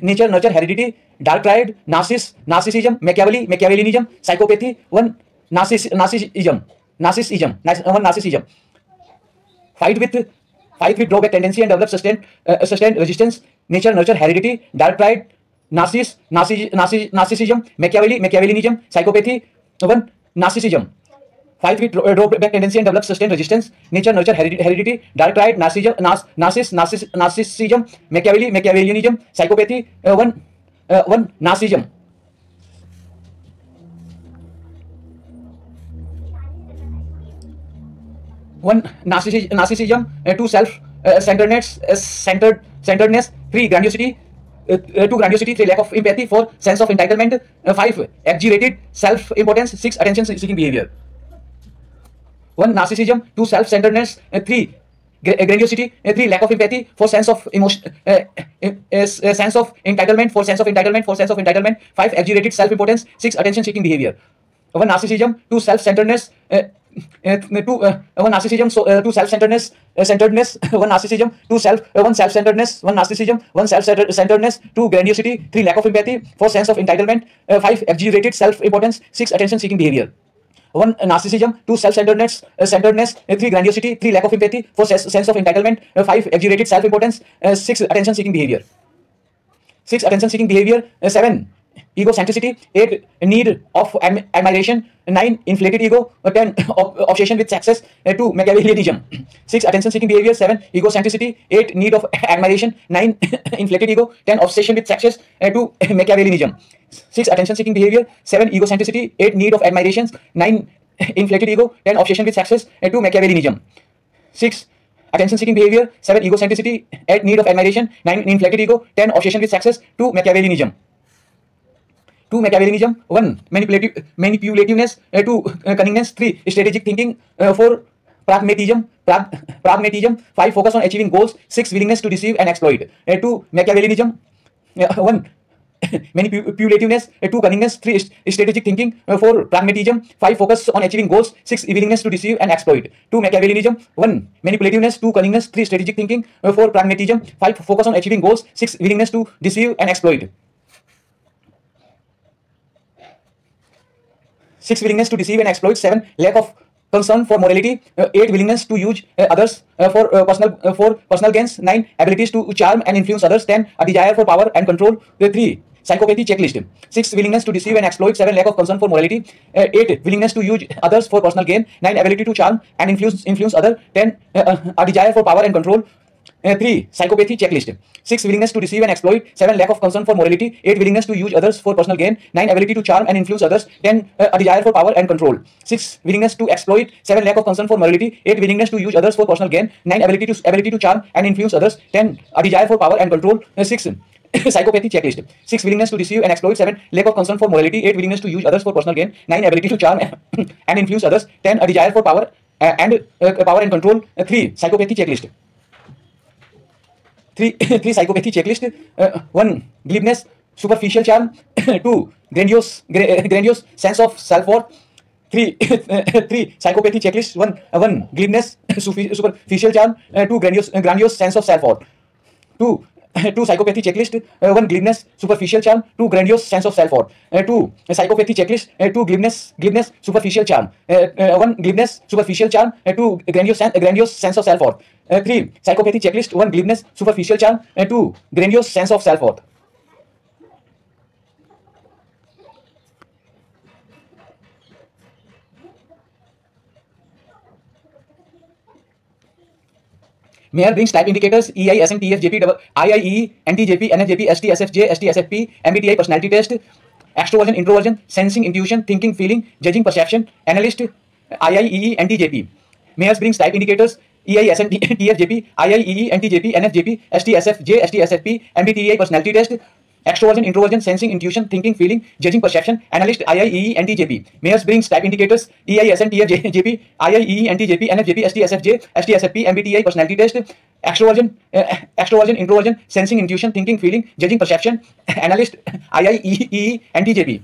Nature, nurture, heredity. Dark ride, narcissism, Machiavellianism, psychopathy. 1. Narcissism. 1. Narcissism. Fight with drawback tendency and develop sustained resistance. Nature, nurture, heredity. Dark ride, narcissism, Machiavellianism, psychopathy. 1. Narcissism. Fight with drawback tendency and develop sustained resistance. Nature, nurture, heredity. Dark ride, narcissism, Machiavellianism, psychopathy. 1. Narcissism. Narcissism. 2. Self-centeredness. 3. Grandiosity. 2. Grandiosity. 3. Lack of empathy. 4. Sense of entitlement. 5. Exaggerated self-importance. 6. Attention seeking behavior. 1. Narcissism. 2. Self-centeredness. 3. Grandiosity. 3. Lack of empathy. 4. Sense of emotion. Sense of entitlement. 4. Sense of entitlement. 4. Sense of entitlement. 5. Exaggerated self-importance. 6. Attention seeking behavior. 1. Narcissism. 2. Self-centeredness. 1. Narcissism. 2. Self-centeredness. 1. Narcissism. 2. Self-centeredness. 1. Narcissism. 1. Self-centeredness. 2. Grandiosity. 3. Lack of empathy. 4. Sense of entitlement. 5. Exaggerated self-importance. 6. Attention seeking behavior. 1. Narcissism. 2. Self-centeredness. 3. Grandiosity. 3. Lack of empathy. 4. Sense of entitlement. 5. Exaggerated self-importance. 6. Attention seeking behavior. 6 attention seeking behavior, 7 egocentricity, 8 need of admiration, 9 inflated ego, 10 obsession with success, 2 Machiavellianism. 6 attention seeking behavior, 7 egocentricity, 8 need of admiration, 9 inflated ego, 10 obsession with success, 2 Machiavellianism. 6 attention seeking behavior, 7 egocentricity, 8 need of admiration, 9 inflated ego, 10 obsession with success, 2 Machiavellianism. 6 attention seeking behavior, 7 egocentricity, 8 need of admiration, 9 inflated ego, 10 obsession with success, 2 Machiavellianism. 2 Machiavellianism, 1 manipulativeness, 2 cunningness, 3 strategic thinking, 4 pragmatism, 5 focus on achieving goals, 6 willingness to deceive and exploit, 2 Machiavellianism, 1 manipulativeness, 2 cunningness, 3 strategic thinking, 4 pragmatism, 5 focus on achieving goals, 6 willingness to deceive and exploit. 2 Machiavellianism, 1 manipulativeness, 2 cunningness, 3 strategic thinking, 4 pragmatism, 5 focus on achieving goals, 6 willingness to deceive and exploit. 6 willingness to deceive and exploit, 7 lack of concern for morality, 8 willingness to use others for personal gains, 9 abilities to charm and influence others, 10 a desire for power and control, 3 psychopathy checklist, 6 willingness to deceive and exploit, 7 lack of concern for morality, 8 willingness to use others for personal gain, 9 ability to charm and influence others, 10 a desire for power and control, 3 psychopathy checklist, 6 willingness to deceive and exploit, 7 lack of concern for morality, 8 willingness to use others for personal gain, 9 ability to charm and influence others, 10 a desire for power and control, 6 willingness to exploit, 7 lack of concern for morality, 8 willingness to use others for personal gain, 9 ability to charm and influence others, 10 a desire for power and control, 6 psychopathy checklist, 6 willingness to deceive and exploit, 7 lack of concern for morality, 8 willingness to use others for personal gain, 9 ability to charm and influence others, 10 a desire for power and control, 3 psychopathy checklist. 3 psychopathy checklist, 1 glibness, superficial charm, 2 grandiose sense of self-worth, 3 psychopathy checklist, 1 glibness, superficial charm, 2 grandiose sense of self-worth, 2 psychopathy checklist, 1 glibness, superficial charm, 2 grandiose sense of self-worth, 2 psychopathy checklist, 2 glibness, superficial charm, 1 glibness, superficial charm, 2 grandiose sense of self-worth, 3 psychopathy checklist, 1 glibness, superficial charm, 2 grandiose sense of self-worth. Mayer brings type indicators EI, SN, TF, JP, IIE, NTJP, NFJP, ST, SFJ, ST, SFP, MBTI personality test, extroversion, introversion, sensing, intuition, thinking, feeling, judging, perception, analyst, IIE, NTJP. Mayer brings type indicators EI, SN, TF, JP, IIE, NTJP, NFJP, ST, SFJ, ST, SFP, MBTI personality test, extroversion, introversion, sensing, intuition, thinking, feeling, judging, perception, analyst, IIE, NTJP. Mayer brings type indicators EI, SN, TF, JP, IIE, NTJP, NFJP, ST, SFJ, ST, SFP, MBTI personality test, extroversion, introversion, sensing, intuition, thinking, feeling, judging, perception, analyst, IIE, NTJP.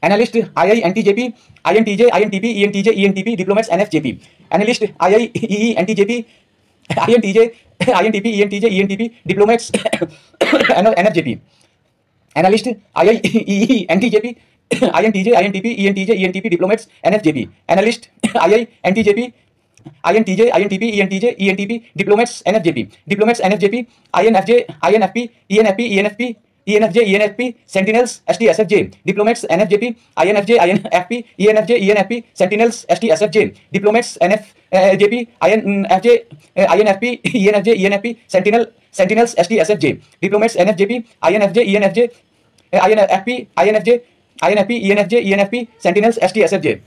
Analyst, II, NTJP, INTJ, INTP, ENTJ, ENTP, diplomats, NFJP. Analyst, IIE, NTJP, INTJ, INTP, ENTJ, ENTP, diplomats, NFJP. Analyst, IIE, NTJP, INTJ, INTP, ENTJ, ENTP, diplomats, NFJP. Analyst, II, NTJP, INTJ, INTP, ENTJ, ENTP, diplomats, NFJP. Diplomats, NFJP, INFJ, INFP, ENFP, ENFP, ENFJ, ENFP, Sentinels, ST, SFJ. Diplomats, NFJP, INFJ, INFP, ENFJ, ENFP, Sentinels, ST, SFJ. Diplomats, NFJP, INFJ, INFP, ENFJ, ENFP, Sentinels, ST, SFJ. Diplomats, NFJP, INFJ, ENFJ, INFP, INFJ, INFP, ENFJ, ENFP, Sentinels, ST, SFJ.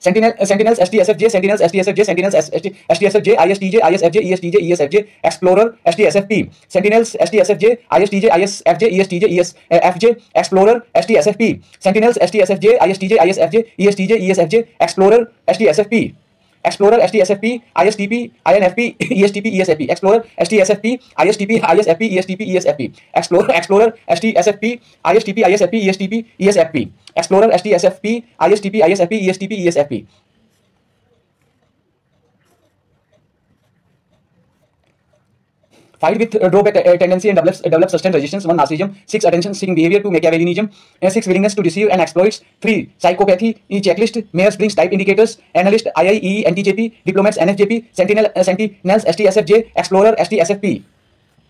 Sentinels, ST, SFJ, Sentinels, ST, SFJ, Sentinels, ST, SFJ, ISTJ, ISFJ, ESTJ, ESFJ, Explorer, ST, SFP. Sentinels, ST, SFJ, ISTJ, ISFJ, ESTJ, ESFJ, Explorer, ST, SFP. Sentinels, ST, SFJ, ISTJ, ISFJ, ESTJ, ESFJ, Explorer, ST, SFP. Explorer, ST, SFP, ISTP, INFP, ESTP, ESFP. Explorer, ST, SFP, ISTP, ISFP, ESTP, ESFP. Explorer, ST, SFP, ISTP, ISFP, ESTP, ESFP. Explorer, ST, SFP, ISTP, ISFP, ESTP, ESFP. Fight with drawback tendency and develop sustained resistance. 1 narcissism, 6 attention seeking behavior, 2 Machiavellianism, 6 willingness to deceive and exploits, 3 psychopathy checklist. Mayer brings type indicators, analyst, IIE, NTJP, diplomats, NFJP, Sentinels, ST, SFJ, Explorer, ST, SFP.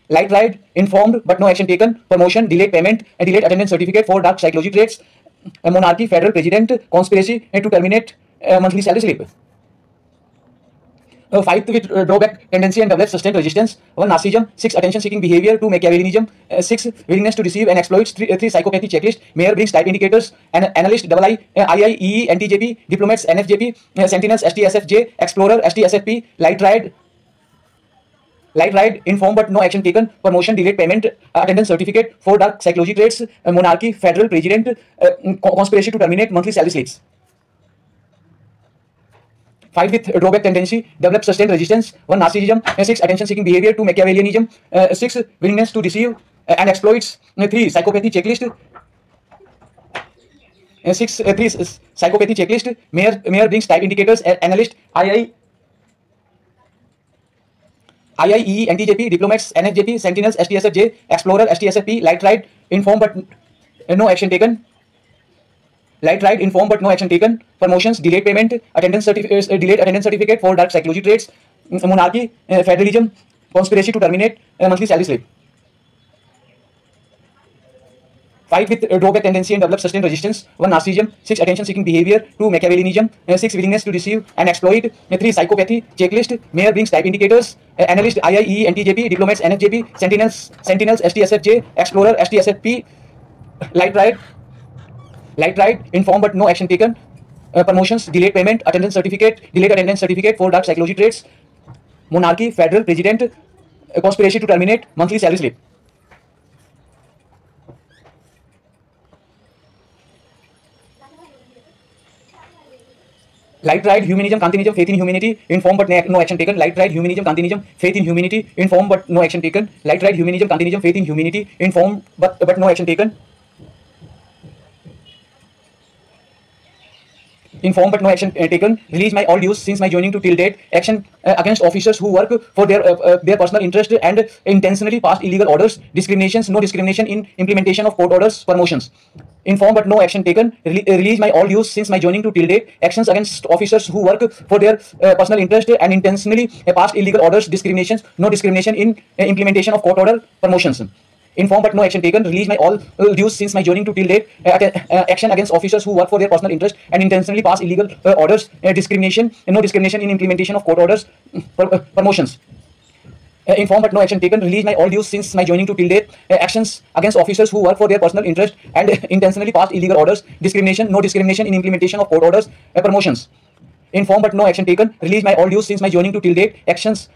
light ride, informed but no action taken, promotion, delayed payment, and delayed attendance certificate, 4 dark psychology traits, monarchy, federal president, conspiracy to terminate monthly salary slip. 5 with drawback tendency and develop sustained resistance, 1 narcissism, 6 attention seeking behavior, 2 Machiavellianism, 6 willingness to deceive and exploit, 3 psychopathy checklist, Mayer brings type indicators, and analyst II, IIEE, NTJP, diplomats, NFJP, sentinels, STSFJ, explorer, STSFP, light ride, informed but no action taken, promotion, delayed payment, attendance certificate, 4 dark psychology traits, monarchy, federal president, conspiracy to terminate monthly salary slips. 5 with drawback tendency, develop sustained resistance, 1 narcissism, 6 attention seeking behavior, 2 Machiavellianism, 6 willingness to deceive and exploits, 3 psychopathy checklist, 3 psychopathy checklist, Mayer brings type indicators, analyst, IIEE, NTJP, diplomats, NFJP, sentinels, STSFJ, explorer, STSFP, light ride, informed but no action taken. Light ride, informed but no action taken. Promotions, delayed payment, delayed attendance certificate, 4 dark psychology traits, monarchy, federalism, conspiracy to terminate monthly salary slip. 5 with drawback tendency and develop sustained resistance, 1 narcissism, 6 attention seeking behavior, 2 Machiavellianism, 6 willingness to deceive and exploit, 3 psychopathy checklist, Mayer brings type indicators, analyst, IIEE, NTJP, diplomats, NFJP, sentinels, STSFJ, explorer, STSFP, light ride, informed but no action taken, promotions, delayed payment, attendance certificate, 4 dark psychology traits, monarchy, federal president, conspiracy to terminate monthly salary slip. Light ride, humanism, Kantianism, faith in humanity, informed but no action taken. Light ride, humanism, Kantianism, faith in humanity, informed but no action taken. Light ride, humanism, Kantianism, faith in humanity, informed but no action taken. Informed but no action taken. Release my all dues since my joining to till date. Action against officers who work for their personal interest and intentionally passed illegal orders. Discriminations, no discrimination in implementation of court orders. Promotions. Informed but no action taken. Release my all dues since my joining to till date. Actions against officers who work for their personal interest and intentionally passed illegal orders. Discriminations, no discrimination in implementation of court order. Promotions. Informed but no action taken. Release my all dues since my joining to till date. Action against officers who work for their personal interest and intentionally pass illegal orders. Discrimination, no discrimination in implementation of court orders. Promotions. Informed but no action taken. Release my all dues since my joining to till date. Actions against officers who work for their personal interest and intentionally passed illegal orders. Discrimination, no discrimination in implementation of court orders. Promotions. Informed but no action taken. Release my all dues since my joining to till date. Actions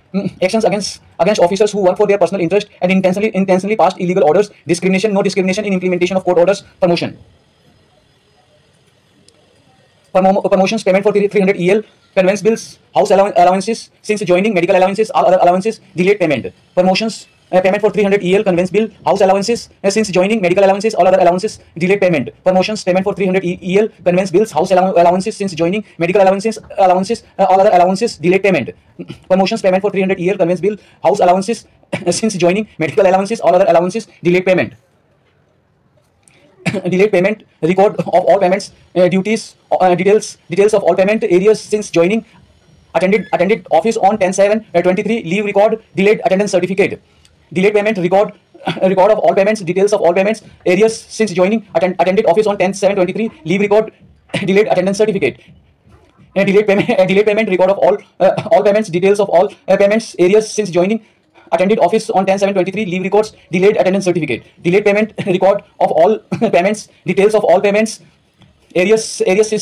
against officers who work for their personal interest and intentionally passed illegal orders. Discrimination, no discrimination in implementation of court orders. Promotion. Promotions, payment for 300 EL, conveyance bills, house allowances since joining, medical allowances, all other allowances, delayed payment. Promotions, payment for 300 EL, conveyance bill, house allowances since joining, medical allowances, all other allowances, delayed payment. Promotions, payment for 300 EL, conveyance bills, house allowances since joining, medical allowances, all other allowances, delayed payment. Promotions, payment for 300 EL, conveyance bill, house allowances since joining, medical allowances, all other allowances, delayed payment. Delayed payment, record of all payments, duties, details of all payment areas since joining, attended office on 10/7/23, leave record, delayed attendance certificate. Delayed payment, record of all payments, details of all payments areas since joining, attended office on 10/7/23, leave record, delayed attendance certificate. Delayed payment, record of all payments, details of all payments areas since joining, attended office on 10/7/23, leave records, delayed attendance certificate. Delayed payment, record of all payments, details of all payments areas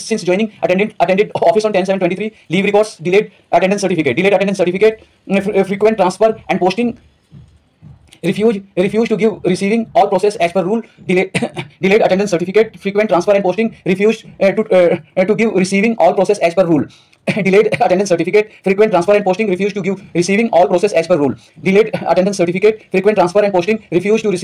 since joining, attended office on 10/7/23, leave records, delayed attendance certificate. Delayed attendance certificate, frequent transfer and posting, refuse to give receiving all process as per rule. Delayed attendance certificate, frequent transfer and posting, refuse to give receiving all process as per rule. Delayed attendance certificate, frequent transfer and posting, refuse to give receiving all process as per rule. Delayed attendance certificate, frequent transfer and posting, refuse to give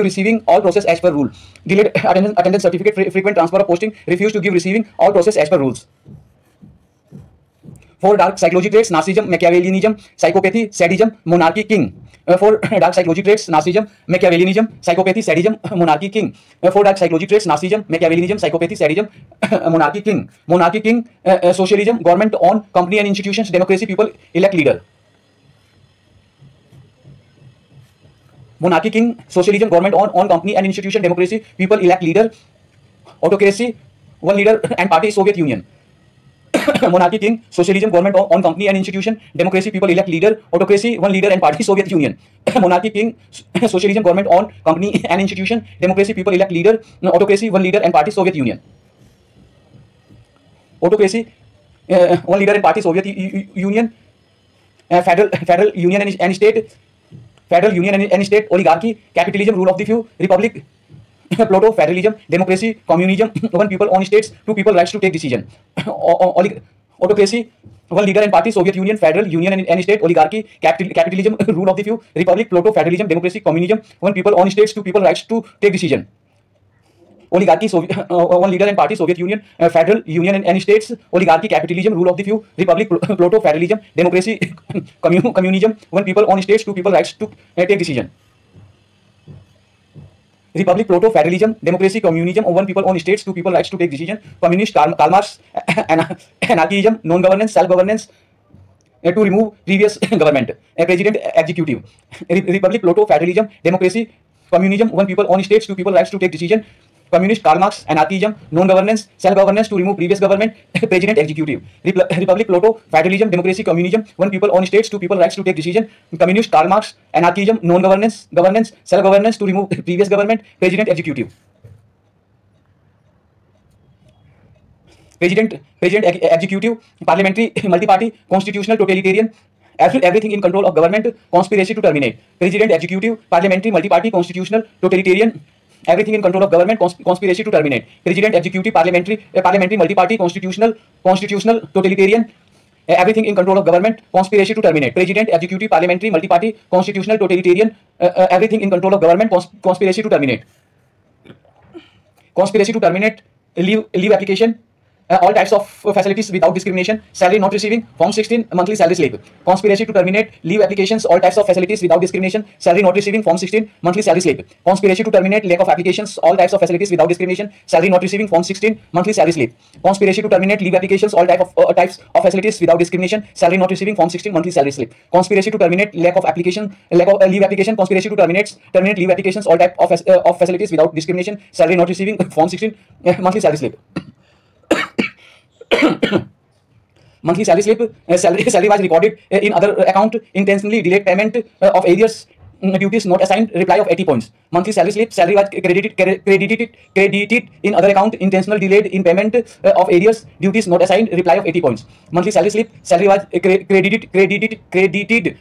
receiving all process as per rule. Delayed attendance certificate, frequent transfer of posting, refuse to give receiving all process as per rules. 4 dark psychology traits: narcissism, Machiavellianism, psychopathy, sadism, monarchy, king. 4 dark psychology traits: narcissism, Machiavellianism, psychopathy, sadism, monarchy, king. 4 dark psychology traits: narcissism, Machiavellianism, psychopathy, sadism, monarchy, king. Monarchy, king, socialism, government on company and institutions, democracy, people elect leader. monarchy king, socialism, government on company and institution, democracy, people elect leader, autocracy, one leader and party, Soviet Union. Monarchy king, socialism, government on company and institution, democracy, people elect leader, autocracy, one leader and party, Soviet Union. Monarchy king, socialism, government on company and institution, democracy, people elect leader, autocracy, one leader and party, Soviet Union. Autocracy, one leader and party, Soviet Union. Federal union and state, federal union and state, oligarchy, capitalism, rule of the few, republic, Pluto, federalism, democracy, communism, one people, on states, two people, rights to take decision. Autocracy, one leader and party, Soviet Union, federal union and state, oligarchy, capitalism, rule of the few, republic, Pluto, federalism, democracy, communism, one people, on states, two people, rights to take decision. Oligarchy, one leader and party, Soviet Union, federal union and states, oligarchy, capitalism, rule of the few, republic, Pluto, federalism, democracy, communism, one people, on states, two people, rights to take decision. Republic, Pluto, federalism, democracy, communism, one people, on states, two people, rights to take decision. Communist, Karl Marx, anarchism, non-governance, self-governance, to remove previous government, president, executive. Republic, Pluto, federalism, democracy, communism, one people, on states, two people, rights to take decision. Communist, Karl Marx, anarchism, non-governance, self-governance, to remove previous government, president, executive. Republic, Pluto, federalism, democracy, communism, one people, on states, two people, rights to take decision. Communist, Karl Marx, anarchism, non-governance, governance, self-governance, to remove previous government, president, executive. President, executive, parliamentary, multi-party, constitutional, totalitarian, everything in control of government, conspiracy to terminate. President, executive, parliamentary, multi-party, constitutional, totalitarian, everything in control of government, conspiracy to terminate. President, executive, parliamentary, multi-party, constitutional, totalitarian, everything in control of government, conspiracy to terminate. President, executive, parliamentary, multi-party, constitutional, totalitarian, everything in control of government, conspiracy to terminate. Conspiracy to terminate, leave application, all types of facilities without discrimination, salary not receiving, Form 16, monthly salary slip. Conspiracy to terminate, leave applications, all types of facilities without discrimination, salary not receiving, Form 16, monthly salary slip. Conspiracy to terminate, lack of applications, all types of facilities without discrimination, salary not receiving, Form 16, monthly salary slip. Conspiracy to terminate, leave applications, all types of facilities without discrimination, salary not receiving, Form 16, monthly salary slip. Conspiracy to terminate, lack of leave application, conspiracy to terminate leave applications, all types of facilities without discrimination, salary not receiving, Form 16, monthly salary slip. Monthly salary slip, salary was recorded in other account, intentionally delayed payment of arrears, duties not assigned, reply of 80 points. Monthly salary slip, salary was credited in other account, intentional delayed in payment of arrears, duties not assigned, reply of 80 points. Monthly salary slip, salary was credited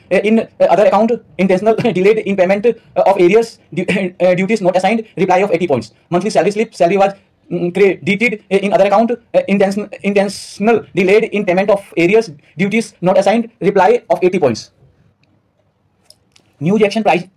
in other account, intentional delayed in payment of arrears, duties not assigned, reply of 80 points. Monthly salary slip, salary was credited in other account, intentional delayed in payment of arrears, duties not assigned, reply of 80 points. News action, price,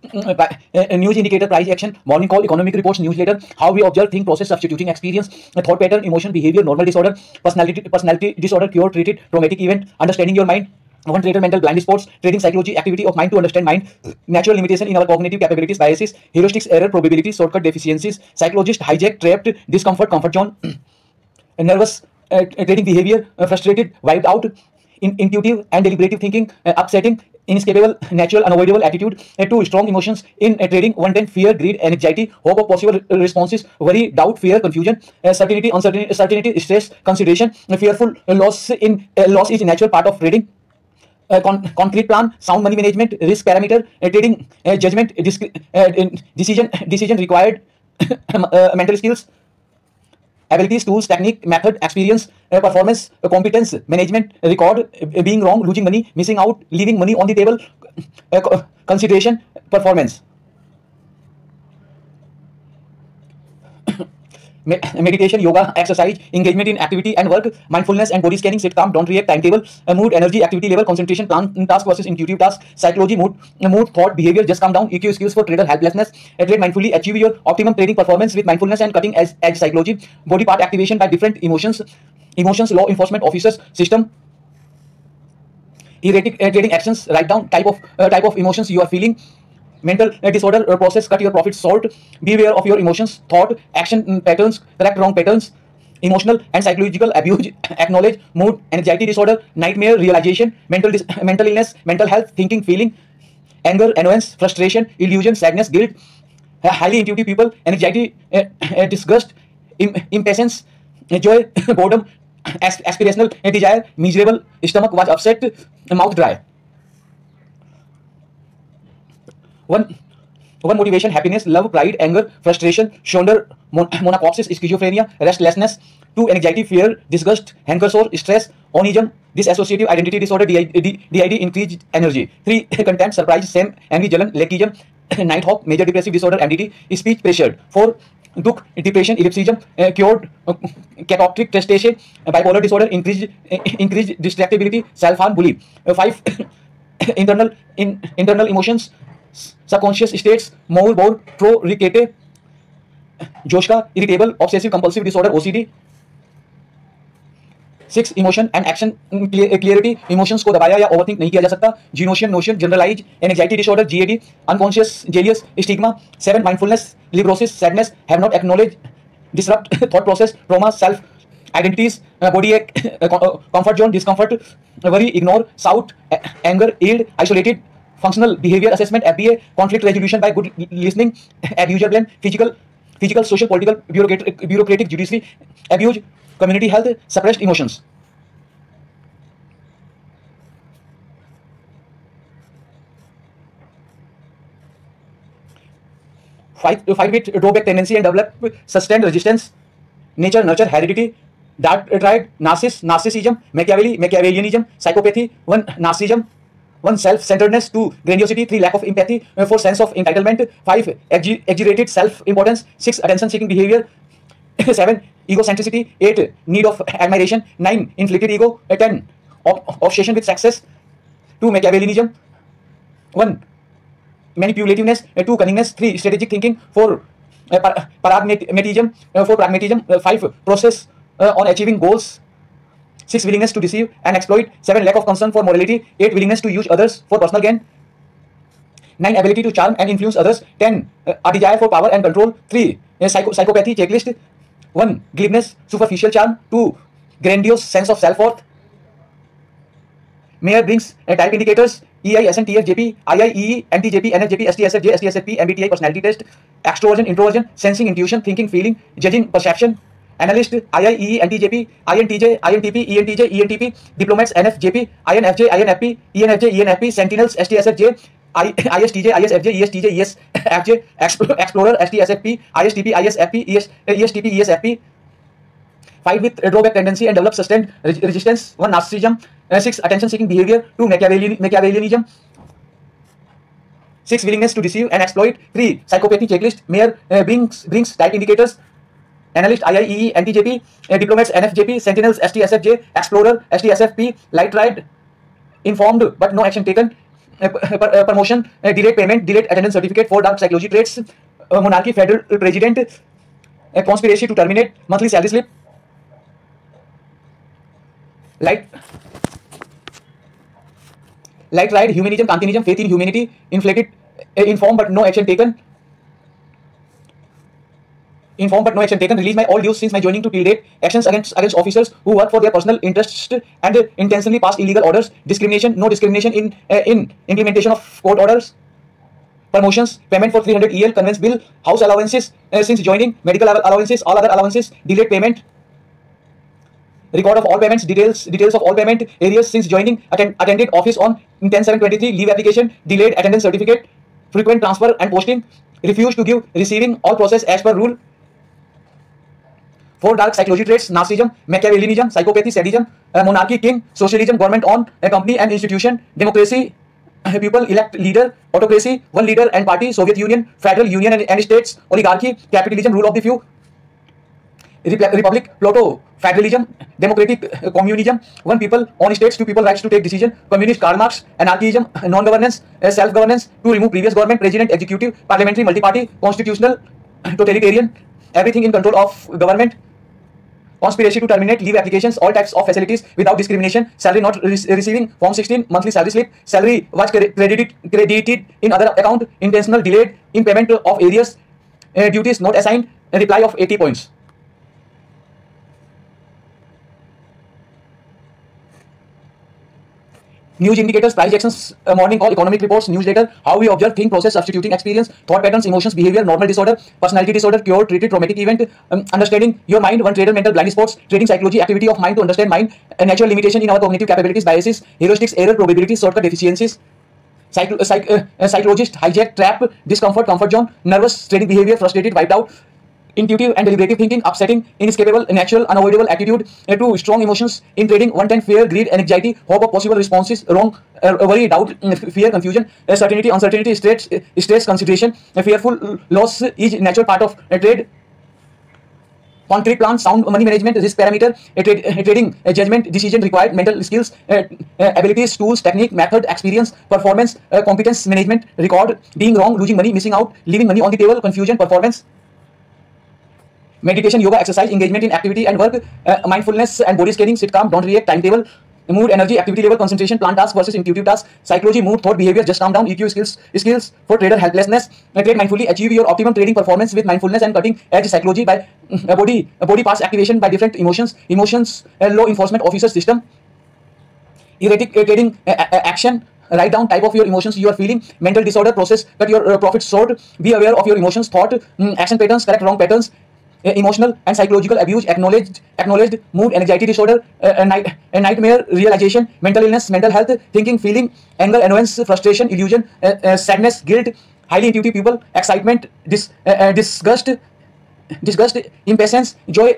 news indicator, price action, morning call, economic reports, newsletter, how we observe, think, process, substituting experience, thought pattern, emotion, behavior, normal disorder, personality disorder, cure, treated, traumatic event, understanding your mind, one trader, mental blind spots, trading psychology, activity of mind to understand mind, natural limitation in our cognitive capabilities, biases, heuristics, error, probability, shortcut, deficiencies, psychologist, hijack, trapped, discomfort, comfort zone, nervous, trading behavior, frustrated, wiped out, intuitive and deliberative thinking, upsetting, inescapable, natural, unavoidable attitude, two strong emotions in trading, one ten, fear, greed, anxiety, hope of possible responses, worry, doubt, fear, confusion, certainty, uncertainty, stress, consideration, fearful, loss is a natural part of trading. Concrete plan, sound money management, risk parameter, trading, judgment, decision required, mental skills, abilities, tools, technique, method, experience, performance, competence, management, record, being wrong, losing money, missing out, leaving money on the table, consideration, performance. Meditation, yoga, exercise, engagement in activity and work, mindfulness and body scanning, sit calm, don't react, timetable, mood, energy, activity level, concentration, plan, task versus intuitive task, psychology, mood, thought, behavior, just calm down, EQ skills for trader, helplessness, trade mindfully, achieve your optimum trading performance with mindfulness and cutting edge psychology, body part activation by different emotions, law enforcement officers, system, erratic trading actions, write down type of emotions you are feeling. Mental disorder process, cut your profits short, be aware of your emotions, thought, action patterns, correct wrong patterns, emotional and psychological abuse, acknowledge, mood, anxiety disorder, nightmare, realization, mental illness, mental health, thinking, feeling, anger, annoyance, frustration, illusion, sadness, guilt, highly intuitive people, anxiety, disgust, impatience, joy, boredom, aspirational desire, miserable, stomach was upset, mouth dry. One motivation: happiness, love, pride, anger, frustration, shoulder monachopsis, schizophrenia, restlessness. Two, anxiety, fear, disgust, hanker sore, stress, onism, dissociative identity disorder, DID, increased energy. Three, contempt, surprise, shame, angry, jalan, lackeyism, nighthawk, major depressive disorder, MDD, speech pressured. Four, dukh, depression, ellipsism, cured, catoptric tristesse, bipolar disorder, increased distractibility, self-harm, bully. Five, internal emotions, subconscious states, more, pro-ricate, जोशका, irritable, obsessive compulsive disorder, OCD. 6, emotion and action clarity, emotions को दबाया या overthink नहीं किया जा सकता. जीनोशियन, notion, generalise anxiety disorder, GAD, unconscious jealous stigma. 7, mindfulness, लिब्रोसिस, sadness, have not acknowledge, disrupt thought process, trauma, self identities, body ache, comfort zone, discomfort, worry, ignore, shout, anger, yield, isolated, functional behavior assessment, FBA, conflict resolution by good listening, abuser blame, physical, social, political, bureaucratic, judiciary, abuse, community health, suppressed emotions. 5 drawback tendency and develop sustained resistance, nature, nurture, heredity, dark triad, narcissism, Machiavellianism, psychopathy. 1, narcissism. 1, self-centeredness. 2, grandiosity. 3, lack of empathy. 4, sense of entitlement. 5, exaggerated self-importance. 6, attention-seeking behavior. 7, egocentricity. 8, need of admiration. 9, inflicted ego. 10, obsession with success. 2, Machiavellianism. 1, manipulativeness. 2, cunningness. 3, strategic thinking. 4, pragmatism. 4, pragmatism. 5, process on achieving goals. 6, willingness to deceive and exploit. 7, lack of concern for morality. 8, willingness to use others for personal gain. 9, ability to charm and influence others. 10, a desire for power and control. 3, psychopathy checklist. 1, glibness, superficial charm. 2, grandiose sense of self-worth. Mayer brings type indicators: EI, SNTF, JP, II, EE, NTJP, NFJP, STSFJ, STSFP, MBTI, personality test, extroversion, introversion, sensing, intuition, thinking, feeling, judging, perception. Analyst: II, EE, NTJP, INTJ, INTP, ENTJ, ENTP. Diplomats: NFJP, INFJ, INFP, ENFJ, ENFP. Sentinels: STSFJ, ISTJ, ISFJ, ESTJ, ESFJ. Explorer: STSFP, ISTP, ISFP, ESTP, ESFP. 5, with drawback tendency and develop sustained resistance. 1, narcissism. 6, attention-seeking behavior. 2, Machiavellianism. 6, willingness to deceive and exploit. 3, psychopathy checklist. Mayer brings type indicators: Analyst: II, EE, NTJP. Diplomats: NFJP. Sentinels: STSFJ. Explorer: STSFP. Light triad, informed but no action taken. Promotion: delayed payment, delayed attendance certificate. 4, dark psychology traits: monarchy, federal president, conspiracy to terminate, monthly salary slip. Light triad, humanism, Kantianism, faith in humanity, inflated, informed but no action taken. Release my all dues since my joining to till date. Actions against officers who work for their personal interests and intentionally pass illegal orders. Discrimination: no discrimination in implementation of court orders. Promotions: payment for 300 EL, conveyance bill, house allowances since joining, medical allowances, all other allowances, delayed payment. Record of all payments, details of all payment areas since joining, attended office on 10/7/23, leave application, delayed attendance certificate, frequent transfer and posting, refuse to give, receiving, all process as per rule. 4, dark psychology traits: narcissism, Machiavellianism, psychopathy, sadism, monarchy, king, socialism, government on a company and institution, democracy, people elect leader, autocracy, one leader and party, Soviet Union, federal union and states, oligarchy, capitalism, rule of the few, republic, Pluto, federalism, democratic communism, one people, on states, two people rights to take decision, communist, Karl Marx, anarchism, non-governance, self-governance, to remove previous government, president, executive, parliamentary, multi-party, constitutional, totalitarian, everything in control of government. Conspiracy to terminate, leave applications, all types of facilities without discrimination, salary not receiving, form 16, monthly salary slip, salary was credited in other account, intentional delayed in payment of areas, duties not assigned, reply of 80 points. news indicators, price actions, morning call, economic reports, newsletter, how we observe, think, process, substituting experience, thought patterns, emotions, behavior, normal disorder, personality disorder, cure, treated, traumatic event, understanding your mind, one trader, mental blind spots, trading psychology, activity of mind to understand mind, natural limitation in our cognitive capabilities, biases, heuristics, error, probabilities, shortcut deficiencies, psychologist, hijack, trap, discomfort, comfort zone, nervous, trading behavior, frustrated, wiped out, intuitive and deliberative thinking, upsetting, inescapable, natural, unavoidable attitude to strong emotions in trading, one-time fear, greed, anxiety, hope of possible responses, wrong, worry, doubt, fear, confusion, certainty, uncertainty, stress, consideration, fearful loss is natural part of trade. Concrete plan, sound money management, risk parameter, trading, judgment, decision required, mental skills, abilities, tools, technique, method, experience, performance, competence management, record, being wrong, losing money, missing out, leaving money on the table, confusion, performance. Meditation, yoga, exercise, engagement in activity and work, mindfulness and body scanning, sit calm, don't react, timetable, mood, energy, activity level, concentration, plan task versus intuitive task, psychology, mood, thought, behavior, just calm down, EQ, skills for trader, helplessness, trade mindfully, achieve your optimum trading performance with mindfulness and cutting edge psychology by body parts activation by different emotions, law enforcement officer system, erratic trading action. Write down type of your emotions you are feeling, mental disorder, process, cut your profits short, be aware of your emotions, thought, action patterns, correct wrong patterns, emotional and psychological abuse, acknowledged mood, anxiety disorder, nightmare realization, mental illness, mental health, thinking, feeling, anger, annoyance, frustration, illusion, sadness, guilt, highly intuitive people, excitement, disgust, impatience, joy,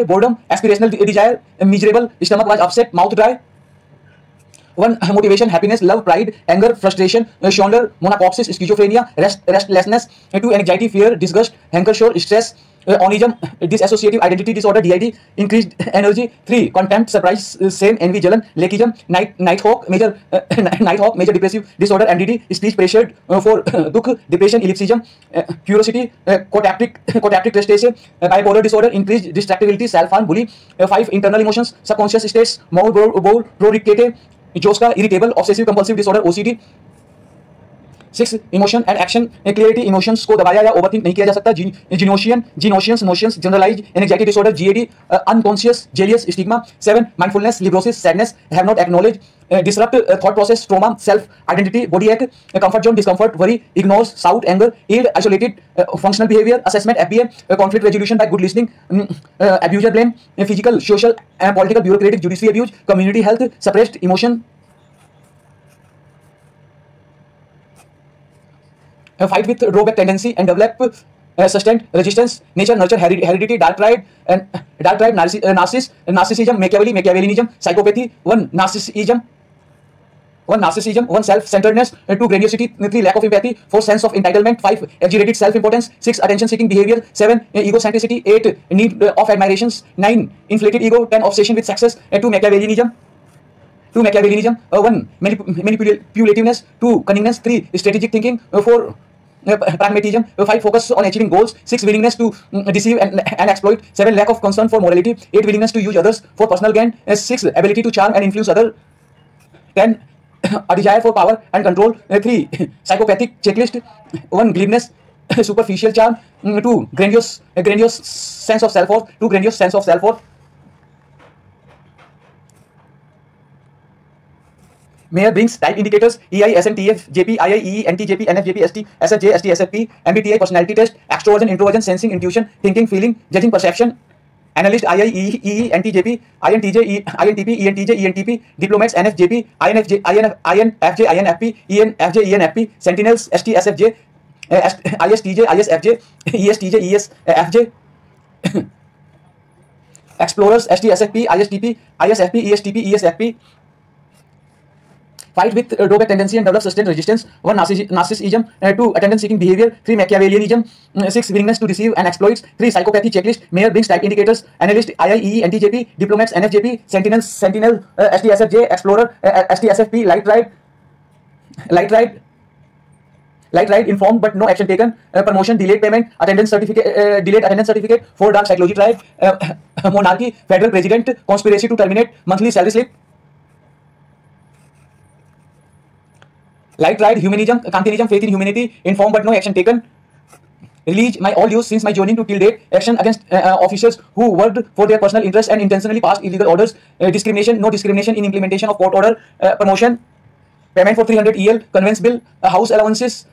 boredom, aspirational desire, miserable, stomach was upset, mouth dry. One, motivation, happiness, love, pride, anger, frustration, shoulder, monocoxis, schizophrenia, restlessness. Two, anxiety, fear, disgust, hanker, stress, onism, dissociative identity disorder, DID, increased energy. Three, contempt, surprise, shame, envy, jalan, lakism, nighthawk, major depressive disorder, MDD, speech pressured. Four, dukh, depression, ellipsism, curiosity, cataptric tristesse, bipolar disorder, increased distractibility, self-harm, bully. Five, internal emotions, subconscious states, more, proricate, जोस्का, irritable, obsessive compulsive disorder, OCD. 6, emotion and action clarity, emotions को दबाया या overthink नहीं किया जा सकता, जीनोशियंस, notions, generalised anxiety disorder, GAD, unconscious jealous stigma. 7, mindfulness, लिब्रोसिस, sadness, have not acknowledge, disrupt thought process, trauma, self identity, body ache, comfort zone, discomfort, worry, ignores, shout, anger, yield, isolated, functional behaviour, assessment, FBA, conflict resolution by good listening, abuser blame, physical, social, political, bureaucratic, judiciary abuse, community health, suppressed emotion. Fight with drawback tendency and develop sustained resistance, nature, nurture, heredity, dark triad, narcissism, Machiavellianism, psychopathy. One, narcissism, one, self-centeredness. Two, grandiosity. Three, lack of empathy. Four, sense of entitlement. Five, exaggerated self-importance. Six, attention-seeking behavior. Seven, egocentricity. Eight, need of admirations. Nine, inflated ego. 10, obsession with success. Two, Machiavellianism. One, manipulativeness. Two, cunningness. Three, strategic thinking. Four, pragmatism. 5, focus on achieving goals. 6, willingness to deceive and exploit. 7, lack of concern for morality. 8, willingness to use others for personal gain. 6, ability to charm and influence others. 10, a desire for power and control. 3, psychopathic checklist. 1, glibness, superficial charm. 2, grandiose sense of self-worth. Mayor brings type indicators: EI, SNTF, JP, II, EE, NTJP, NFJP, ST, SFJ, ST, SFP, MBTI, personality test, extroversion, introversion, sensing, intuition, thinking, feeling, judging, perception. Analyst: II, EE, NTJP, INTJ, INTP, ENTJ, ENTP, diplomats: NFJP, INFJ, INFP, ENFJ, ENFP, sentinels: ST, SFJ, ISTJ, ISFJ, ESTJ, ESFJ, explorers: ST, SFP, ISTP, ISFP, ESTP, ESFP. Fight with drawback tendency and develop sustained resistance. 1, narcissism. 2, attention-seeking behavior. 3, Machiavellianism. 6, willingness to deceive and exploits. 3, psychopathy checklist. Mayor brings type indicators: analyst, II, EE, NTJP, diplomats, NFJP, sentinel, ST, SFJ, explorer, ST, SFP, light ride, informed but no action taken, promotion, delayed payment, delayed attendance certificate. 4, dark psychology triad, monarchy, federal president, conspiracy to terminate, monthly salary slip. Light ride, humanism, Kantianism, faith in humanity, informed but no action taken, release my all dues since my joining to till date, action against officers who worked for their personal interest and intentionally passed illegal orders, discrimination, no discrimination in implementation of court order, promotion, payment for 300 EL, conveyance bill, house allowances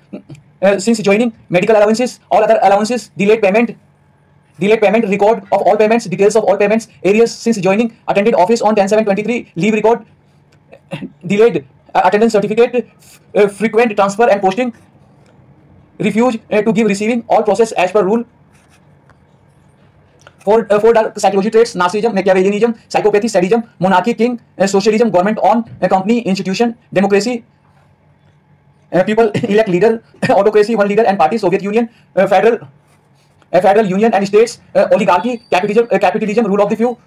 since joining, medical allowances, all other allowances, delayed payment, record of all payments, details of all payments, areas since joining, attended office on 10/7/23, leave record, delayed attendance certificate, frequent transfer and posting, refuse to give receiving, all process as per rule. Four dark psychology traits: narcissism, Machiavellianism, psychopathy, sadism, monarchy, king, socialism, government on, company, institution, democracy, people elect leader, autocracy, one leader and party, Soviet Union, federal union and states, oligarchy, capitalism, rule of the few,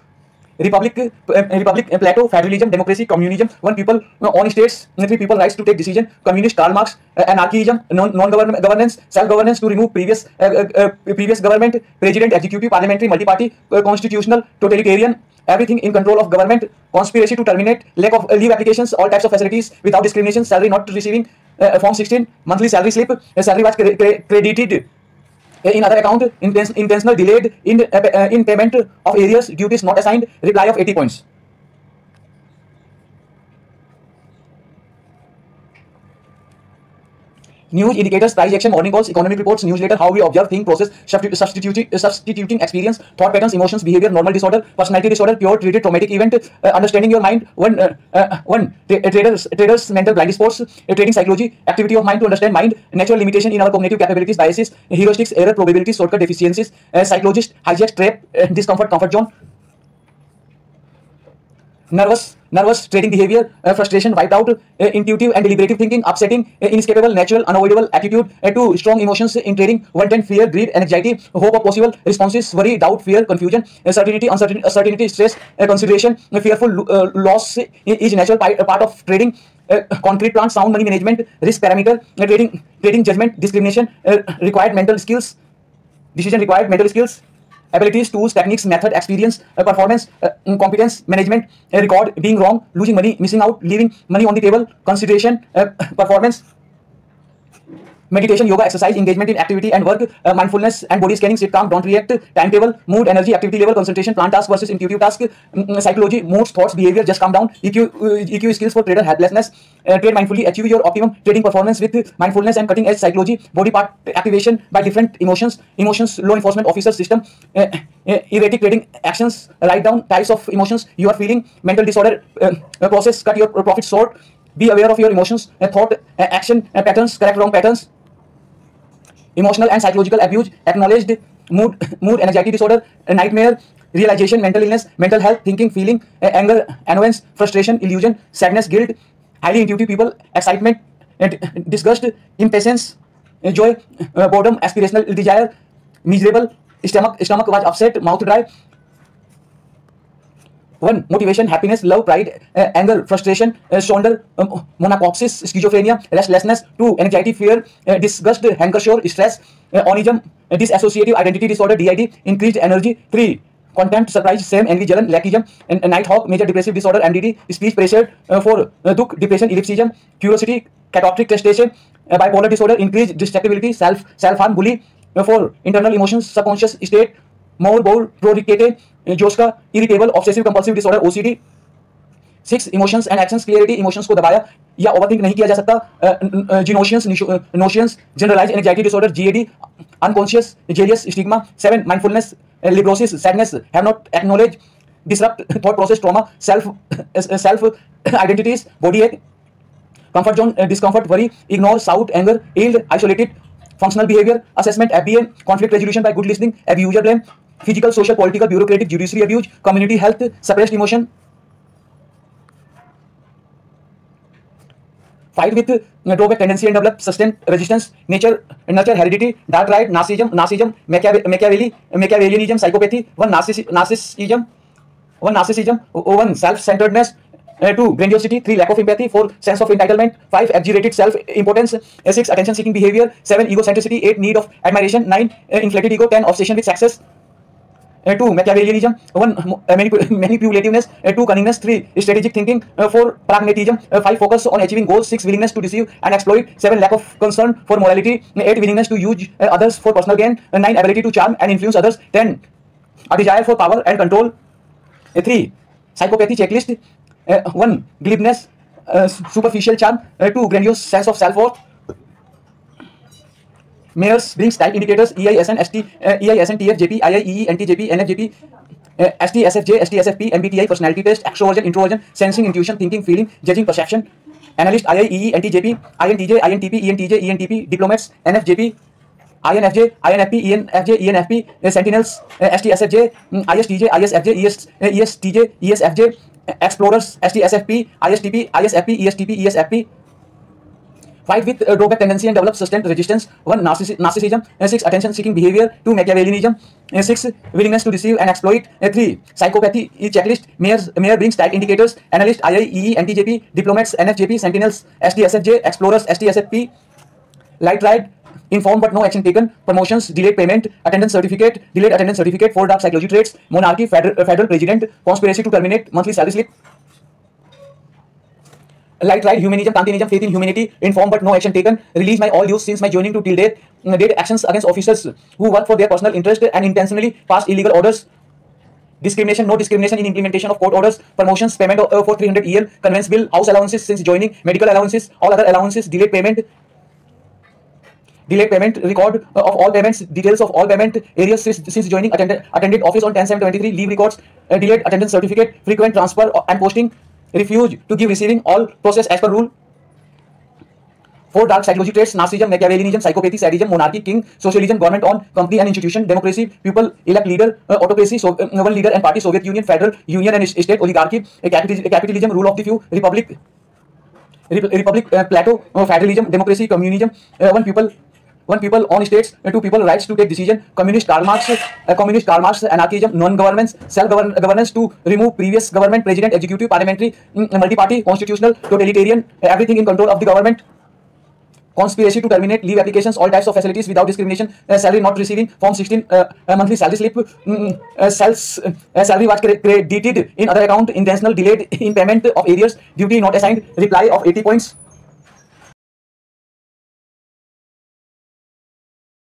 republic, Plato, federalism, democracy, communism, one people, on states, three people rights to take decision, communist, Karl Marx, anarchism, non-governance, self-governance to remove previous government, president, executive, parliamentary, multi-party, constitutional, totalitarian, everything in control of government, conspiracy to terminate, lack of leave applications, all types of facilities without discrimination, salary not receiving, form 16, monthly salary slip, salary was credited in other account, intentional delayed in payment of areas, duties not assigned, reply of 80 points. News indicators, price action, morning calls, economic reports, newsletter, how we observe, think, process, substituting experience, thought patterns, emotions, behavior, normal disorder, personality disorder, pure treated traumatic event, understanding your mind, traders mental blind spots, trading psychology, activity of mind to understand mind, natural limitation in our cognitive capabilities, biases, heuristics, error, probabilities, shortcut, deficiencies, psychologist, hijack, trap, discomfort, comfort zone, nervous, trading behavior, frustration, wiped out, intuitive and deliberative thinking, upsetting, inescapable, natural, unavoidable, attitude to strong emotions in trading, 110, fear, greed, anxiety, hope of possible responses, worry, doubt, fear, confusion, certainty, uncertainty, stress, consideration, fearful loss is natural part of trading, concrete plant, sound money management, risk parameter, trading judgment, discrimination, required mental skills, decision required mental skills, abilities, tools, techniques, method, experience, performance, competence, management, record, being wrong, losing money, missing out, leaving money on the table, consideration, performance, meditation, yoga, exercise, engagement in activity and work, mindfulness and body scanning, sit calm, don't react, timetable, mood, energy, activity level, concentration, plan task versus intuitive task, psychology, moods, thoughts, behavior, just calm down, EQ skills for trader, helplessness, trade mindfully, achieve your optimum trading performance with mindfulness and cutting edge psychology, body part activation by different emotions, law enforcement officer system, erratic trading actions, write down types of emotions you are feeling, mental disorder, process, cut your profit short, be aware of your emotions, thought, action patterns, correct wrong patterns, emotional and psychological abuse, acknowledged, mood, anxiety disorder, nightmare, realization, mental illness, mental health, thinking, feeling, anger, annoyance, frustration, illusion, sadness, guilt, highly intuitive people, excitement, disgust, impatience, joy, boredom, aspirational desire, miserable, stomach was upset, mouth dry. 1. Motivation, happiness, love, pride, anger, frustration, shoulder, monocoxis, schizophrenia, restlessness. 2. Anxiety, fear, disgust, hanker, stress, onism, dissociative identity disorder, DID, increased energy. 3. Contempt, surprise, shame, envy, jalan, lackism, nighthawk, major depressive disorder, MDD, speech pressure. 4. Dukh, depression, ellipsism, curiosity, catoptric testation, bipolar disorder, increased distractibility, self-harm, bully. 4. Internal emotions, subconscious state, more bold, pruricate, जोश irritable, obsessive compulsive disorder, OCD. 6. Emotions and actions, clarity, emotions को दबाया या overthink नहीं किया जा सकता, जिनोशियंस, notions, generalised anxiety disorder, GAD, unconscious, jealous, stigma. 7. Mindfulness, लिब्रोसिस, sadness, have not acknowledge, disrupt thought process, trauma, self identities, body ache, comfort zone, discomfort, worry, ignore, shout, anger, yield, isolated, functional behavior assessment, FBA, conflict resolution by good listening, abuser blame, physical, social, political, bureaucratic, judiciary abuse, community health, suppressed emotion. Fight with drawback tendency and develop sustained resistance, nurture heredity, dark ride, narcissism, Machiavellianism, psychopathy. 1. Narcissism, 1. Self-centeredness, 2. Grandiosity, 3. Lack of empathy, 4. Sense of entitlement, 5. Exaggerated self-importance, 6. Attention-seeking behavior, 7. Egocentricity, 8. Need of admiration, 9. Inflated ego, 10. Obsession with success. 2. Machiavellianism. 1. Manipulativeness. 2. Cunningness. 3. Strategic thinking. 4. Pragmatism. 5. Focus on achieving goals. 6. Willingness to deceive and exploit. 7. Lack of concern for morality. 8. Willingness to use others for personal gain. 9. Ability to charm and influence others. 10. A desire for power and control. 3. Psychopathy checklist. 1. glibness, superficial charm. 2. grandiose sense of self-worth. Myers Briggs type indicators: EISN, ST, EISN, TFJP, IIEE, NTJP, NFJP, STSFJ, STSFP, MBTI, personality test, extroversion, introversion, sensing, intuition, thinking, feeling, judging, perception. Analyst: IIEE, NTJP, INTJ, INTP, ENTJ, ENTP, diplomats, NFJP, INFJ, INFP, ENFJ, ENFP, Sentinels, STSFJ, ISTJ, ISFJ, ESTJ, ESFJ, Explorers, STSFP, ISTP, ISFP, ESTP, ESFP. Fight with drawback tendency and develop sustained resistance. 1. Narcissism. 6. Attention seeking behavior. 2. Machiavellianism. 6. Willingness to deceive and exploit. 3. Psychopathy checklist. Myers Briggs type indicators. Analyst: IIEE, NTJP, diplomats, NFJP, Sentinels, STSFJ, Explorers, STSFP. Light ride, informed but no action taken. Promotions, delayed payment, attendance certificate, delayed attendance certificate. 4 dark psychology traits: monarchy, federal president, conspiracy to terminate, monthly salary slip. Light ride, humanism, Kantianism, faith in humanity, informed but no action taken. Release my all dues since my joining to till date. Actions against officers who work for their personal interest and intentionally passed illegal orders. Discrimination, no discrimination in implementation of court orders. Promotions, payment for 300 EL, conveyance bill, house allowances since joining, medical allowances, all other allowances, delayed payment, record of all payments, details of all payment areas since joining, attended office on 10/7/23, leave records, delayed attendance certificate, frequent transfer and posting, refuse to give receiving, all process as per rule. 4 dark psychology traits: narcissism, Machiavellianism, psychopathy, sadism, monarchy, king, socialism, government on company and institution, democracy, people elect leader, autocracy, one leader and party, Soviet Union, federal union and state, oligarchy, capitalism, rule of the few, republic, Plato, federalism, democracy, communism, one people on states, 2 people rights to take decision, communist Karl Marx, anarchism, non-governance, self-governance to remove previous government, president, executive, parliamentary, multi-party, constitutional, totalitarian, everything in control of the government. Conspiracy to terminate leave applications, all types of facilities without discrimination, salary not receiving, form 16, monthly salary slip, salary was credited in other account, intentional delayed in payment of arrears, duty not assigned, reply of 80 points.